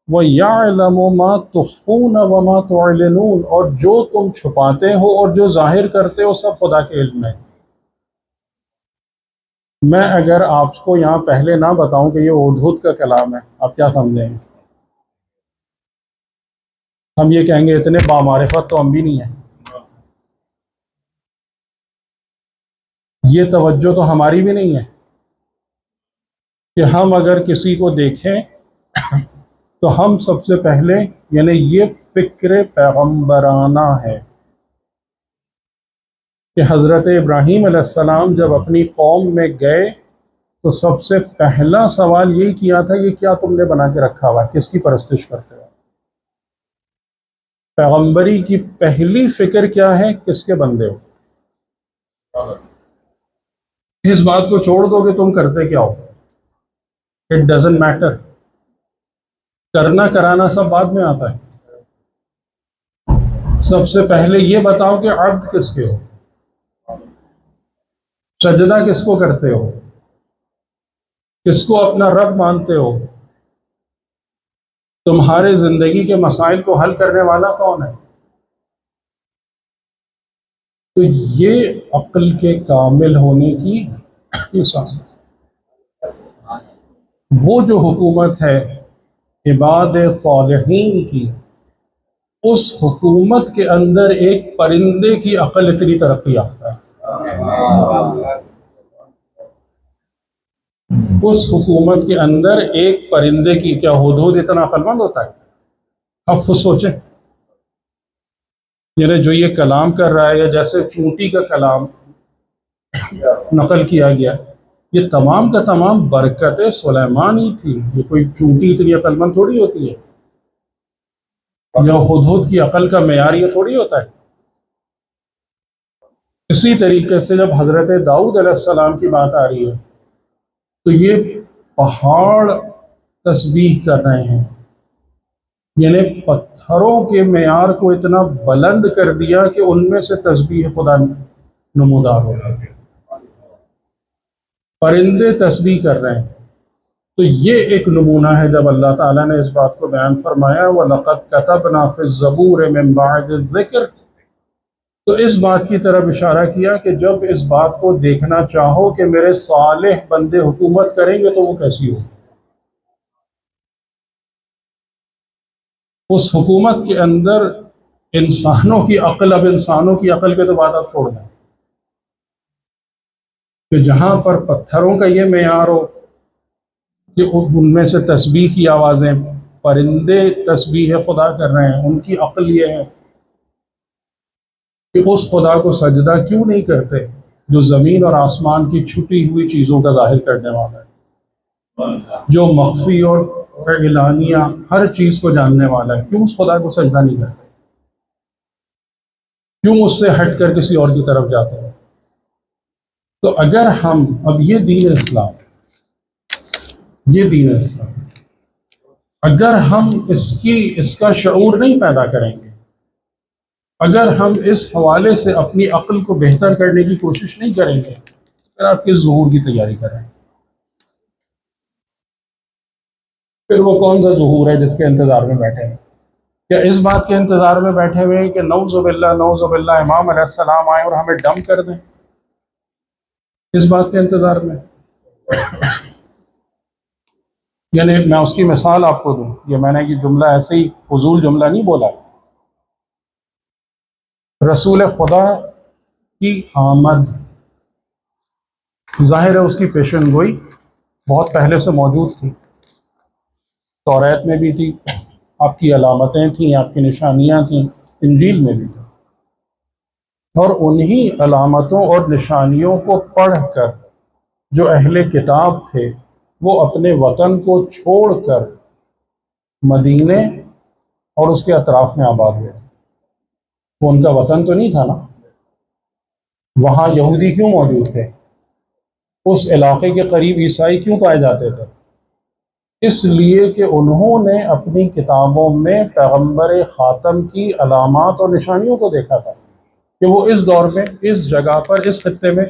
Speaker 1: وَيَعْلَمُ مَا تُخْفُونَ وَمَا تُعْلِنُونَ، اور جو تم چھپاتے ہو اور جو ظاہر کرتے ہو سب خدا کے علم میں۔ میں اگر آپ کو یہاں پہلے نہ بتاؤں کہ یہ ہدہد کا کلام ہے، آپ کیا سمجھیں گے؟ ہم یہ کہیں گے اتنے بامعرفت تو ہم بھی نہیں ہیں، یہ توجہ تو ہماری بھی نہیں ہے کہ ہم اگر کسی کو دیکھیں تو ہم سب سے پہلے، یعنی یہ فکر پیغمبرانہ ہے کہ حضرت ابراہیم علیہ السلام جب اپنی قوم میں گئے تو سب سے پہلا سوال یہی کیا تھا، یہ کیا تم نے بنا کے رکھا ہوا ہے، کس کی پرستش کرتے ہو؟ پیغمبری کی پہلی فکر کیا ہے، کس کے بندے ہو؟ اس بات کو چھوڑ دو کہ تم کرتے کیا ہو، اٹ ڈزنٹ میٹر، کرنا کرانا سب بعد میں آتا ہے۔ سب سے پہلے یہ بتاؤ کہ عبد کس کے ہو، سجدہ کس کو کرتے ہو، کس کو اپنا رب مانتے ہو، تمہارے زندگی کے مسائل کو حل کرنے والا کون ہے؟ تو یہ عقل کے کامل ہونے کی نشانی۔ وہ جو حکومت ہے عباد صالحین کی، اس حکومت کے اندر ایک پرندے کی عقل اتنی ترقی یافتہ ہے، اس حکومت کے اندر ایک پرندے کی، کیا ہدہد اتنا عقل مند ہوتا ہے؟ اب خود سوچیں، یعنی جو یہ کلام کر رہا ہے، یا جیسے چونٹی کا کلام نقل کیا گیا یہ تمام کا تمام برکت سلیمان ہی تھی. یہ کوئی چونٹی اتنی عقل مند تھوڑی ہوتی ہے. جو ہدہد کی عقل کا معیار یہ تھوڑی ہوتا ہے. اسی طریقے سے جب حضرت داؤد علیہ السلام کی بات آ رہی ہے تو یہ پہاڑ تسبیح کر رہے ہیں. یعنی پتھروں کے معیار کو اتنا بلند کر دیا کہ ان میں سے تسبیح خدا نمودار ہو رہا ہے. پرندے تسبیح کر رہے ہیں. تو یہ ایک نمونہ ہے جب اللہ تعالیٰ نے اس بات کو بیان فرمایا وَلَقَدْ كَتَبْنَا فِي الزَّبُورِ مِن بَعْدِ الذِّكْرِ، تو اس بات کی طرف اشارہ کیا کہ جب اس بات کو دیکھنا چاہو کہ میرے صالح بندے حکومت کریں گے تو وہ کیسی ہو. اس حکومت کے اندر انسانوں کی عقل، اب انسانوں کی عقل کے تو بات آپ چھوڑ دیں کہ جہاں پر پتھروں کا یہ معیار ہو کہ ان میں سے تسبیح کی آوازیں، پرندے تسبیح خدا کر رہے ہیں، ان کی عقل یہ ہے کہ اس خدا کو سجدہ کیوں نہیں کرتے جو زمین اور آسمان کی چھپی ہوئی چیزوں کا ظاہر کرنے والا ہے، جو مخفی اور اعلانیہ ہر چیز کو جاننے والا ہے. کیوں اس خدا کو سجدہ نہیں کرتے؟ کیوں اس سے ہٹ کر کسی اور کی طرف جاتے ہیں؟ تو اگر ہم اب یہ دین اسلام، یہ دین اسلام اگر ہم اس کا شعور نہیں پیدا کریں گے، اگر ہم اس حوالے سے اپنی عقل کو بہتر کرنے کی کوشش نہیں کریں گے، پھر آپ کس ظہور کی تیاری کریں؟ پھر وہ کون سا ظہور ہے جس کے انتظار میں بیٹھے ہیں؟ کیا اس بات کے انتظار میں بیٹھے ہوئے ہیں کہ نعوذ باللہ نعوذ باللہ امام علیہ السلام آئیں اور ہمیں ڈم کر دیں؟ اس بات کے انتظار میں؟ یعنی میں اس کی مثال آپ کو دوں، یہ میں نے یہ جملہ ایسے ہی فضول جملہ نہیں بولا. رسول خدا کی آمد ظاہر ہے اس کی پیشن گوئی بہت پہلے سے موجود تھی. توریت میں بھی تھی، آپ کی علامتیں تھیں، آپ کی نشانیاں تھیں، انجیل میں بھی تھی. اور انہی علامتوں اور نشانیوں کو پڑھ کر جو اہل کتاب تھے وہ اپنے وطن کو چھوڑ کر مدینے اور اس کے اطراف میں آباد ہوئے. وہ ان کا وطن تو نہیں تھا نا. وہاں یہودی کیوں موجود تھے؟ اس علاقے کے قریب عیسائی کیوں پائے جاتے تھے؟ اس لیے کہ انہوں نے اپنی کتابوں میں پیغمبر خاتم کی علامات اور نشانیوں کو دیکھا تھا کہ وہ اس دور میں اس جگہ پر اس خطے میں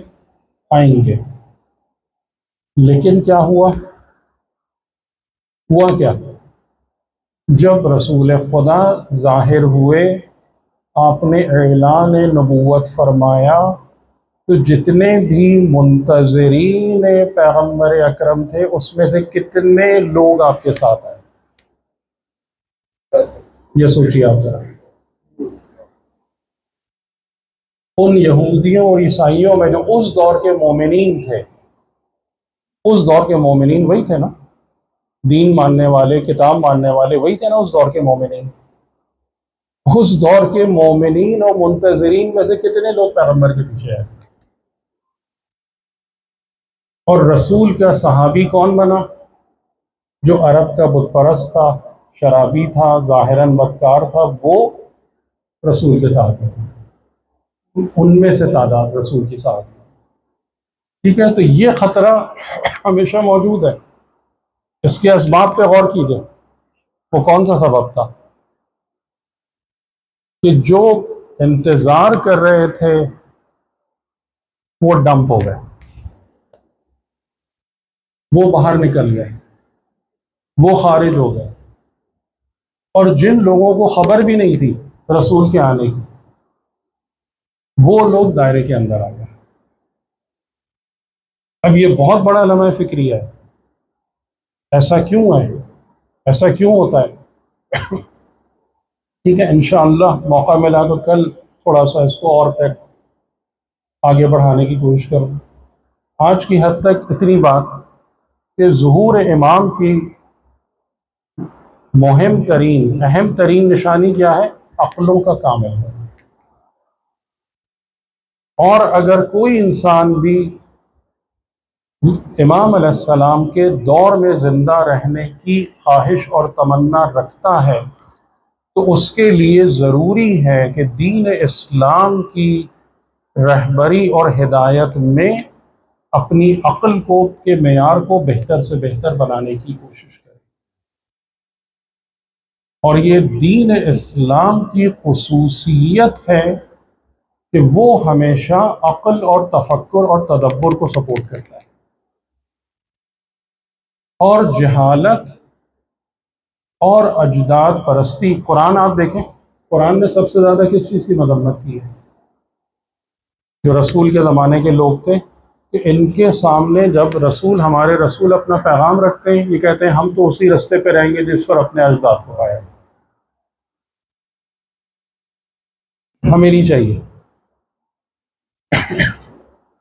Speaker 1: آئیں گے. لیکن کیا ہوا کیا؟ جب رسول خدا ظاہر ہوئے، آپ نے اعلان نبوت فرمایا، تو جتنے بھی منتظرین پیغمبر اکرم تھے اس میں سے کتنے لوگ آپ کے ساتھ آئے؟ یہ سوچیے آپ ذرا. ان یہودیوں اور عیسائیوں میں جو اس دور کے مومنین تھے، اس دور کے مومنین وہی تھے نا، دین ماننے والے، کتاب ماننے والے وہی تھے نا اس دور کے مومنین. اس دور کے مومنین اور منتظرین میں سے کتنے لوگ پیغمبر کے پیچھے آئے؟ اور رسول کا صحابی کون بنا؟ جو عرب کا بت پرست تھا، شرابی تھا، ظاہراً بدکار تھا، وہ رسول کے ساتھ ہے. ان میں سے تعداد رسول کی ساتھ. ٹھیک ہے، تو یہ خطرہ ہمیشہ موجود ہے. اس کے اسباب پہ غور کیجیے. وہ کون سا سبب تھا کہ جو انتظار کر رہے تھے وہ ڈمپ ہو گئے، وہ باہر نکل گئے، وہ خارج ہو گئے. اور جن لوگوں کو خبر بھی نہیں تھی رسول کے آنے کی، وہ لوگ دائرے کے اندر آ گئے. اب یہ بہت بڑا لمحہ فکری ہے. ایسا کیوں ہے؟ ایسا کیوں ہوتا ہے؟ ٹھیک ہے، انشاءاللہ موقع ملا تو کل تھوڑا سا اس کو اور پھر آگے بڑھانے کی کوشش کروں. آج کی حد تک اتنی بات کہ ظہور امام کی مہم ترین، اہم ترین نشانی کیا ہے؟ عقلوں کا کامل ہے. اور اگر کوئی انسان بھی امام علیہ السلام کے دور میں زندہ رہنے کی خواہش اور تمنا رکھتا ہے تو اس کے لیے ضروری ہے کہ دین اسلام کی رہبری اور ہدایت میں اپنی عقل کو کے معیار کو بہتر سے بہتر بنانے کی کوشش کرے. اور یہ دین اسلام کی خصوصیت ہے کہ وہ ہمیشہ عقل اور تفکر اور تدبر کو سپورٹ کرتا ہے. اور جہالت اور اجداد پرستی، قرآن آپ دیکھیں، قرآن نے سب سے زیادہ کس چیز کی مذمت کی ہے؟ جو رسول کے زمانے کے لوگ تھے، کہ ان کے سامنے جب ہمارے رسول اپنا پیغام رکھتے ہیں، یہ کہتے ہیں ہم تو اسی رستے پہ رہیں گے جس پر اپنے اجداد کو پایا، ہمیں نہیں چاہیے.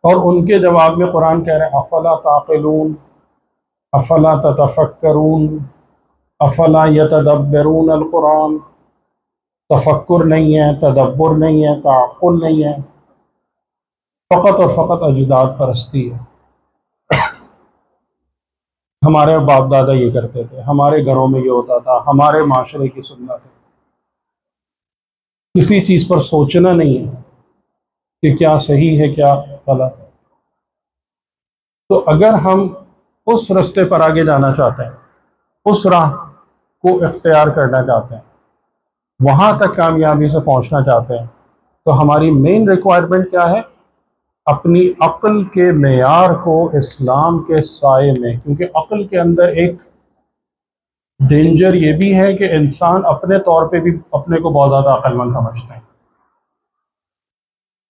Speaker 1: اور ان کے جواب میں قرآن کہہ رہے ہیں افلا تعقلون، افلا تتفکرون، افلا یتدبرون القرآن. تفکر نہیں ہے، تدبر نہیں ہے، تعقل نہیں ہے، فقط اور فقط اجداد پرستی ہے. ہمارے باپ دادا یہ کرتے تھے، ہمارے گھروں میں یہ ہوتا تھا، ہمارے معاشرے کی سنت ہے. کسی چیز پر سوچنا نہیں ہے کہ کیا صحیح ہے کیا غلط ہے. تو اگر ہم اس رستے پر آگے جانا چاہتے ہیں، اس راہ کو اختیار کرنا چاہتے ہیں، وہاں تک کامیابی سے پہنچنا چاہتے ہیں، تو ہماری مین ریکوائرمنٹ کیا ہے؟ اپنی عقل کے معیار کو اسلام کے سائے میں، کیونکہ عقل کے اندر ایک ڈینجر یہ بھی ہے کہ انسان اپنے طور پہ بھی اپنے کو بہت زیادہ عقل مند سمجھتے ہیں.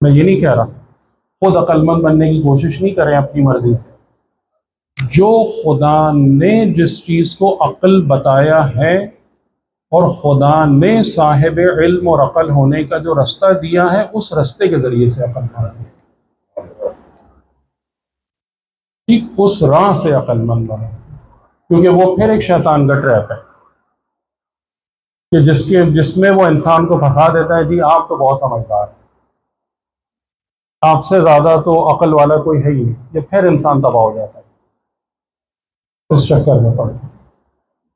Speaker 1: میں یہ نہیں کہہ رہا خود عقل مند بننے کی کوشش نہیں کریں اپنی مرضی سے. جو خدا نے جس چیز کو عقل بتایا ہے اور خدا نے صاحب علم اور عقل ہونے کا جو رستہ دیا ہے، اس رستے کے ذریعے سے عقل مند ہے. ٹھیک اس راہ سے عقل مند بنے، کیونکہ وہ پھر ایک شیطان کا ٹریپ ہے کہ جس میں وہ انسان کو پھنسا دیتا ہے. جی آپ تو بہت سمجھدار ہیں، آپ سے زیادہ تو عقل والا کوئی ہے ہی نہیں. یہ پھر انسان تباہ ہو جاتا ہے اس چکر میں پڑ کے.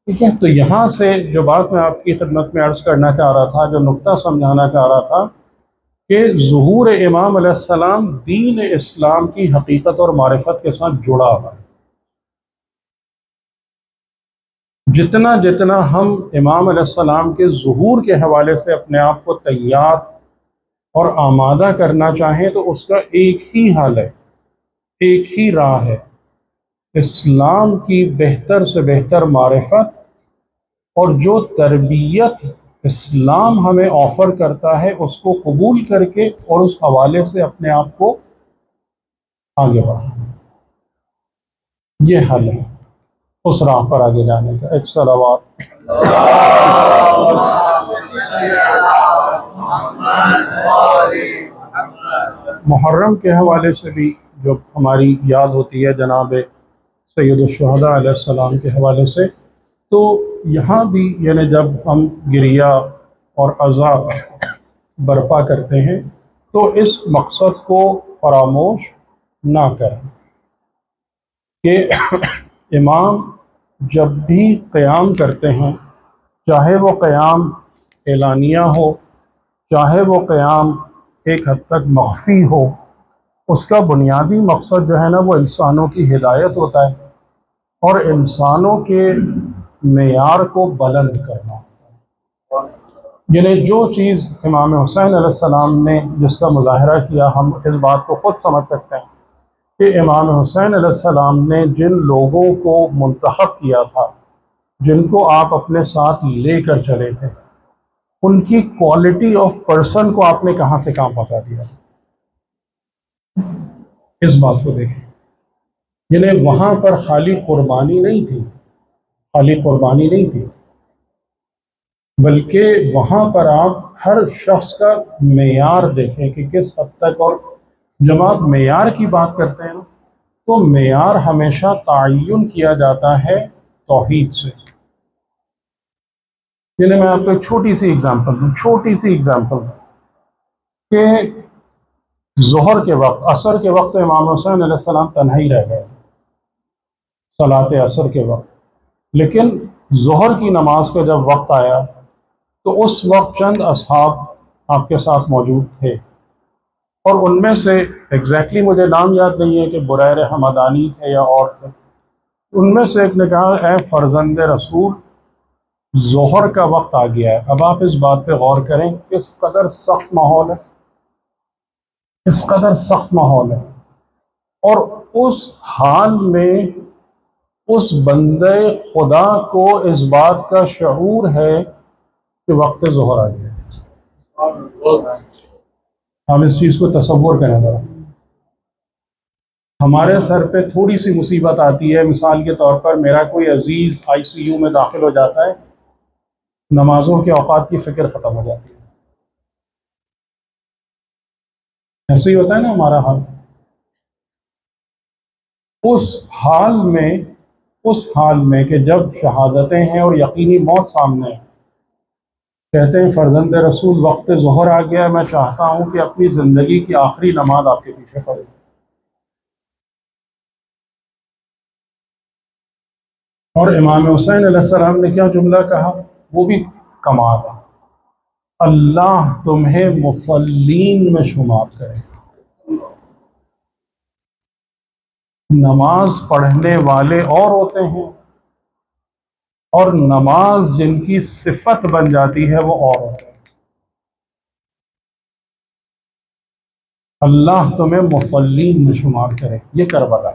Speaker 1: ٹھیک ہے، تو یہاں سے جو بات میں آپ کی خدمت میں عرض کرنا چاہ رہا تھا، جو نقطہ سمجھانا چاہ رہا تھا، کہ ظہور امام علیہ السلام دین اسلام کی حقیقت اور معرفت کے ساتھ جڑا ہوا ہے. جتنا جتنا ہم امام علیہ السلام کے ظہور کے حوالے سے اپنے آپ کو تیار اور آمادہ کرنا چاہیں تو اس کا ایک ہی حل ہے، ایک ہی راہ ہے: اسلام کی بہتر سے بہتر معرفت اور جو تربیت اسلام ہمیں آفر کرتا ہے اس کو قبول کر کے اور اس حوالے سے اپنے آپ کو آگے بڑھانا. یہ حل ہے اس راہ پر آگے جانے کا. ایک صلوات. محرم کے حوالے سے بھی جو ہماری یاد ہوتی ہے جناب سید الشہداء علیہ السلام کے حوالے سے، تو یہاں بھی یعنی جب ہم گریہ اور عزا برپا کرتے ہیں تو اس مقصد کو فراموش نہ کریں کہ امام جب بھی قیام کرتے ہیں، چاہے وہ قیام اعلانیہ ہو، چاہے وہ قیام ایک حد تک مخفی ہو، اس کا بنیادی مقصد جو ہے نا وہ انسانوں کی ہدایت ہوتا ہے اور انسانوں کے معیار کو بلند کرنا ہوتا ہے. یعنی جو چیز امام حسین علیہ السلام نے جس کا مظاہرہ کیا، ہم اس بات کو خود سمجھ سکتے ہیں کہ امام حسین علیہ السلام نے جن لوگوں کو منتخب کیا تھا، جن کو آپ اپنے ساتھ لے کر چلے تھے، ان کی کوالٹی آف پرسن کو آپ نے کہاں سے کہاں پہنچا دیا. اس بات کو دیکھیں، یعنی وہاں پر خالی قربانی نہیں تھی، خالی قربانی نہیں تھی، بلکہ وہاں پر آپ ہر شخص کا معیار دیکھیں کہ کس حد تک. اور جب آپ معیار کی بات کرتے ہیں تو معیار ہمیشہ تعین کیا جاتا ہے توحید سے. یعنی میں آپ کو ایک چھوٹی سی ایگزامپل دوں کہ ظہر کے وقت، عصر کے وقت امام حسین علیہ السلام تنہا ہی رہ گئے. صلاۃ عصر کے وقت، لیکن ظہر کی نماز کا جب وقت آیا تو اس وقت چند اصحاب آپ کے ساتھ موجود تھے، اور ان میں سے ایگزیکٹلی مجھے نام یاد نہیں ہے کہ بریر حمدانی تھے یا اور تھے، ان میں سے ایک نے کہا اے فرزند رسول، ظہر کا وقت آ گیا ہے۔ اب آپ اس بات پہ غور کریں، کس قدر سخت ماحول ہے، اس قدر سخت ماحول ہے، اور اس حال میں اس بندے خدا کو اس بات کا شعور ہے کہ وقت ظہر آ گیا ہے۔ ہم اس چیز کو تصور کریں ذرا، ہمارے سر پہ تھوڑی سی مصیبت آتی ہے، مثال کے طور پر میرا کوئی عزیز آئی سی یو میں داخل ہو جاتا ہے، نمازوں کے اوقات کی فکر ختم ہو جاتی ہے۔ ایسے ہی ہوتا ہے نا ہمارا حال۔ اس حال میں اس حال میں کہ جب شہادتیں ہیں اور یقینی موت سامنے ہے، کہتے ہیں فرزند رسول وقت ظہر آ گیا، میں چاہتا ہوں کہ اپنی زندگی کی آخری نماز آپ کے پیچھے پڑھوں۔ اور امام حسین علیہ السلام نے کیا جملہ کہا، وہ بھی کمال ہے، اللہ تمہیں مفلین میں شمار کرے۔ نماز پڑھنے والے اور ہوتے ہیں، اور نماز جن کی صفت بن جاتی ہے وہ اور ہوتے ہیں۔ اللہ تمہیں مفلین میں شمار کرے، یہ کربلا۔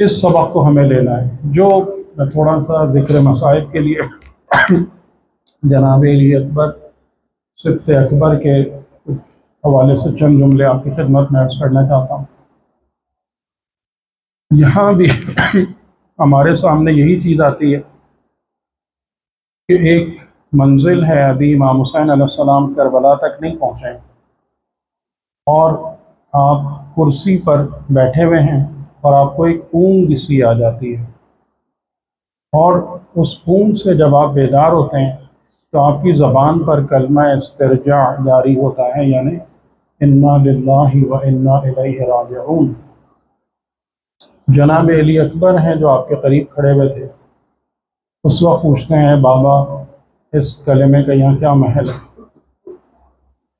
Speaker 1: اس سبق کو ہمیں لینا ہے، جو میں تھوڑا سا ذکر مصائب کے لیے جناب علی اکبر سبط اکبر کے حوالے سے چند جملے آپ کی خدمت میں عرض کرنا چاہتا ہوں۔ یہاں بھی ہمارے سامنے یہی چیز آتی ہے کہ ایک منزل ہے، ابھی امام حسین علیہ السلام کربلا تک نہیں پہنچے، اور آپ کرسی پر بیٹھے ہوئے ہیں اور آپ کو ایک اونگ سی آ جاتی ہے، اور اس اونگ سے جب آپ بیدار ہوتے ہیں تو آپ کی زبان پر کلمہ استرجاع جاری ہوتا ہے، یعنی انا للہ و انا الیہ راجعون۔ جناب علی اکبر ہیں جو آپ کے قریب کھڑے ہوئے تھے، اس وقت پوچھتے ہیں بابا اس کلمے کا یہاں کیا محل ہے؟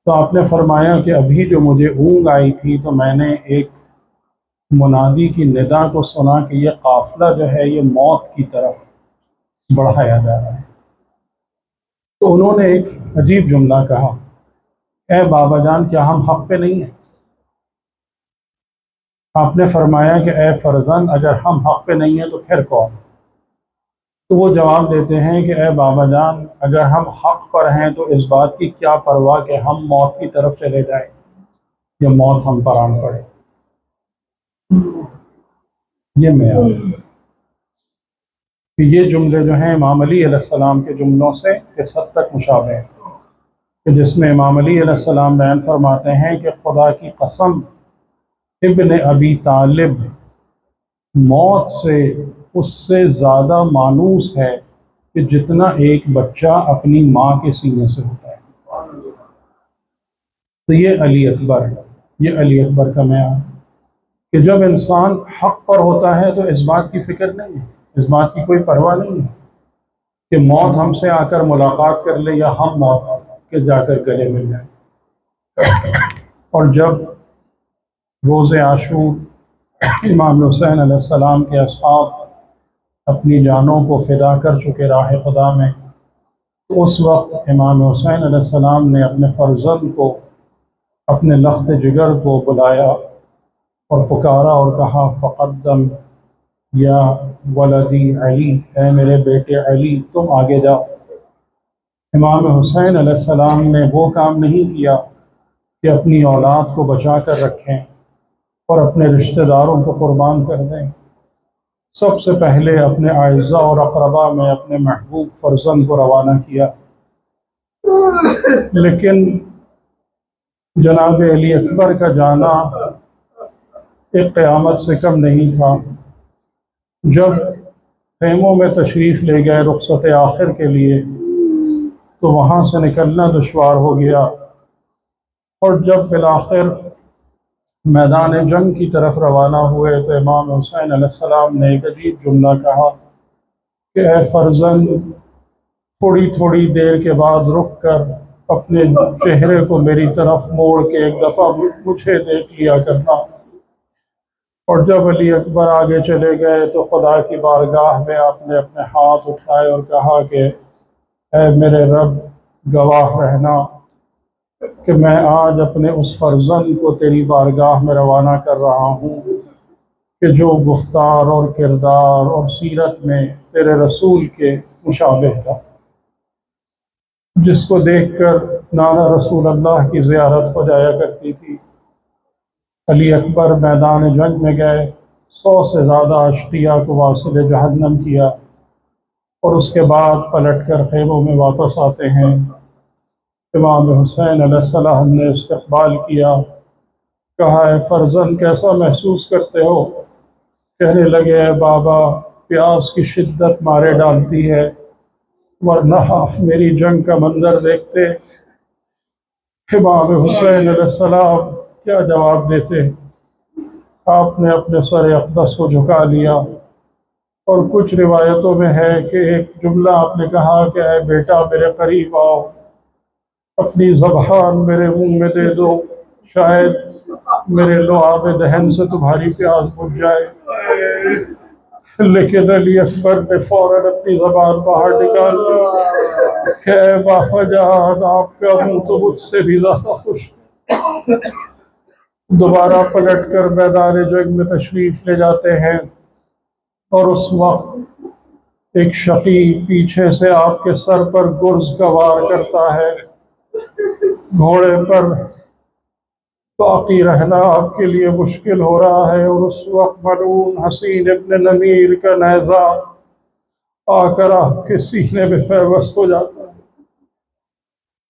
Speaker 1: تو آپ نے فرمایا کہ ابھی جو مجھے اونگ آئی تھی تو میں نے ایک منادی کی ندا کو سنا کہ یہ قافلہ جو ہے یہ موت کی طرف بڑھایا جا رہا ہے۔ تو انہوں نے ایک عجیب جملہ کہا، اے بابا جان کیا ہم حق پہ نہیں ہیں؟ آپ نے فرمایا کہ اے فرزند اگر ہم حق پہ نہیں ہیں تو پھر کون؟ تو وہ جواب دیتے ہیں کہ اے بابا جان اگر ہم حق پر ہیں تو اس بات کی کیا پرواہ کہ ہم موت کی طرف چلے جائیں یا موت ہم پر آن پڑے۔ یہ معیار ہے کہ یہ جملے جو ہیں امام علی علیہ السلام کے جملوں سے اس حد تک مشابہ ہیں کہ جس میں امام علی علیہ السلام بیان فرماتے ہیں کہ خدا کی قسم ابن ابی طالب موت سے اس سے زیادہ مانوس ہے کہ جتنا ایک بچہ اپنی ماں کے سینے سے ہوتا ہے۔ تو یہ علی اکبر ہے، یہ علی اکبر کا معیار کہ جب انسان حق پر ہوتا ہے تو اس بات کی فکر نہیں ہے، اس بات کی کوئی پرواہ نہیں ہے کہ موت ہم سے آ کر ملاقات کر لے یا ہم موت کے جا کر گلے مل جائیں۔ اور جب روز عاشور امام حسین علیہ السلام کے اصحاب اپنی جانوں کو فدا کر چکے راہ خدا میں، تو اس وقت امام حسین علیہ السلام نے اپنے فرزند کو، اپنے لخت جگر کو بلایا اور پکارا اور کہا فقدم یا ولدی علی، اے میرے بیٹے علی تم آگے جاؤ۔ امام حسین علیہ السلام نے وہ کام نہیں کیا کہ اپنی اولاد کو بچا کر رکھیں اور اپنے رشتہ داروں کو قربان کر دیں، سب سے پہلے اپنے اعزاء اور اقربا میں اپنے محبوب فرزند کو روانہ کیا۔ لیکن جناب علی اکبر کا جانا ایک قیامت سے کم نہیں تھا۔ جب خیموں میں تشریف لے گئے رخصت آخر کے لیے تو وہاں سے نکلنا دشوار ہو گیا، اور جب بالآخر میدان جنگ کی طرف روانہ ہوئے تو امام حسین علیہ السلام نے ایک عجیب جملہ کہا کہ اے فرزند، تھوڑی تھوڑی دیر کے بعد رک کر اپنے چہرے کو میری طرف موڑ کے ایک دفعہ مجھے دیکھ لیا کرنا۔ اور جب علی اکبر آگے چلے گئے تو خدا کی بارگاہ میں آپ نے اپنے ہاتھ اٹھائے اور کہا کہ اے میرے رب، گواہ رہنا کہ میں آج اپنے اس فرزند کو تیری بارگاہ میں روانہ کر رہا ہوں کہ جو گفتار اور کردار اور سیرت میں تیرے رسول کے مشابہ تھا، جس کو دیکھ کر نانا رسول اللہ کی زیارت ہو جایا کرتی تھی۔ علی اکبر میدان جنگ میں گئے، 100 سے زیادہ اشقیاء کو واصل جہنم کیا، اور اس کے بعد پلٹ کر خیموں میں واپس آتے ہیں۔ امام حسین علیہ السلام نے استقبال کیا، کہا اے فرزند، کیسا محسوس کرتے ہو؟ کہنے لگے اے بابا، پیاس کی شدت مارے ڈالتی ہے، ورنہ آپ میری جنگ کا منظر دیکھتے۔ امام حسین علیہ السلام کیا جواب دیتے؟ آپ نے اپنے سر اقدس کو جھکا لیا، اور کچھ روایتوں میں ہے کہ ایک جملہ آپ نے کہا کہ اے بیٹا میرے قریب آؤ، اپنی زبان میرے منہ میں دے دو، شاید میرے لعاب دہن سے تمہاری پیاس بجھ جائے۔ لیکن علی اکبر نے فوراً اپنی زبان باہر نکال دی کہ اے بابا جان، آپ کا منہ تو مجھ سے بھی زیادہ خوش ہے۔ دوبارہ پلٹ کر میدان جنگ میں تشریف لے جاتے ہیں، اور اس وقت ایک شقی پیچھے سے آپ کے سر پر گرز کا وار کرتا ہے۔ گھوڑے پر باقی رہنا آپ کے لیے مشکل ہو رہا ہے، اور اس وقت ملعون حسین ابن نمیر کا نیزہ آ کر آپ کے سینے میں پیوست ہو جاتا ہے۔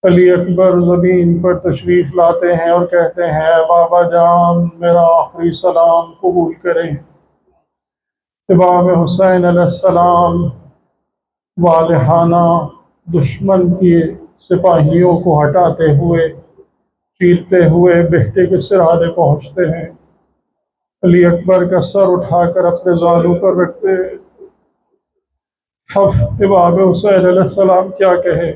Speaker 1: علی اکبر زمین پر تشریف لاتے ہیں اور کہتے ہیں اے بابا جان، میرا آخری سلام قبول کریں۔ امام حسین علیہ السلام والہانہ دشمن کی سپاہیوں کو ہٹاتے ہوئے، چیرتے ہوئے بیٹے کے سرہانے پہنچتے ہیں۔ علی اکبر کا سر اٹھا کر اپنے زانوں پر رکھتے ہیں۔ اب امام حسین علیہ السلام کیا کہے؟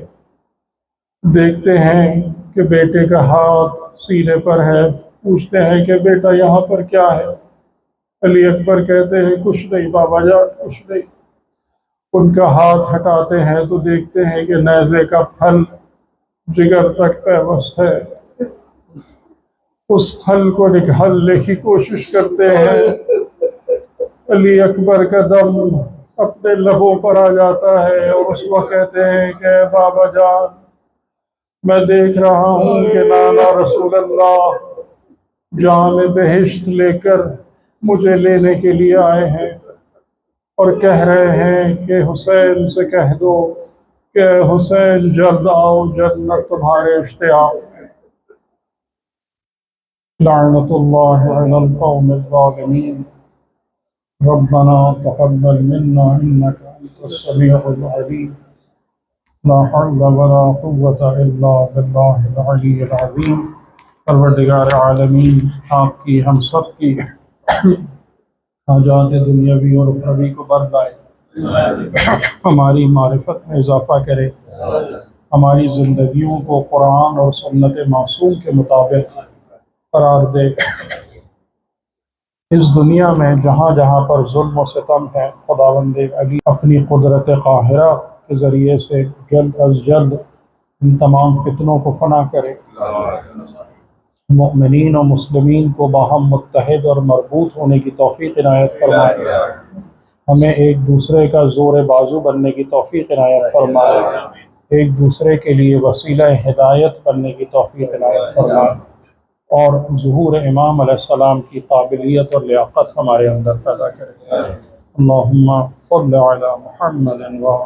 Speaker 1: دیکھتے ہیں کہ بیٹے کا ہاتھ سینے پر ہے، پوچھتے ہیں کہ بیٹا یہاں پر کیا ہے؟ علی اکبر کہتے ہیں کچھ نہیں بابا جان، کچھ نہیں۔ ان کا ہاتھ ہٹاتے ہیں تو دیکھتے ہیں کہ نیزے کا پھل جگر تک پیوست ہے۔ اس پھل کو نکالنے کی کوشش کرتے ہیں، علی اکبر کا دم اپنے لبوں پر آ جاتا ہے، اور اس وقت کہتے ہیں کہ اے بابا جان، میں دیکھ رہا ہوں کہ نانا رسول اللہ جام بہشت لے کر مجھے لینے کے لیے آئے ہیں، اور کہہ رہے ہیں کہ حسین سے کہہ دو کہ حسین جلد آؤ، جنت تمہارے اشتیاق ہے۔ لعنت اللہ علی القوم الظالمین۔ ربنا تقبل منا انك انت السميع العليم۔ لا حول ولا قوة الا بالله العلی العظیم۔ پروردگار عالمین، آپ کی ہم سب کی حاجات دنیاوی اور اخروی کو بر لائے، ہماری معرفت میں اضافہ کرے، ہماری زندگیوں کو قرآن اور سنت معصوم کے مطابق قرار دے۔ اس دنیا میں جہاں جہاں پر ظلم و ستم ہے، خداوند علی اپنی قدرت قاہرہ کے ذریعے سے جلد از جلد ان تمام فتنوں کو فنا کرے، مؤمنین و مسلمین کو باہم متحد اور مربوط ہونے کی توفیق عنایت فرمائے، ہمیں ایک دوسرے کا زور بازو بننے کی توفیق عنایت فرمائے، ایک دوسرے کے لیے وسیلہ ہدایت بننے کی توفیق عنایت فرمائے، اور ظہور امام علیہ السلام کی قابلیت اور لیاقت ہمارے اندر پیدا کرے۔ اللہم صل علی محمد و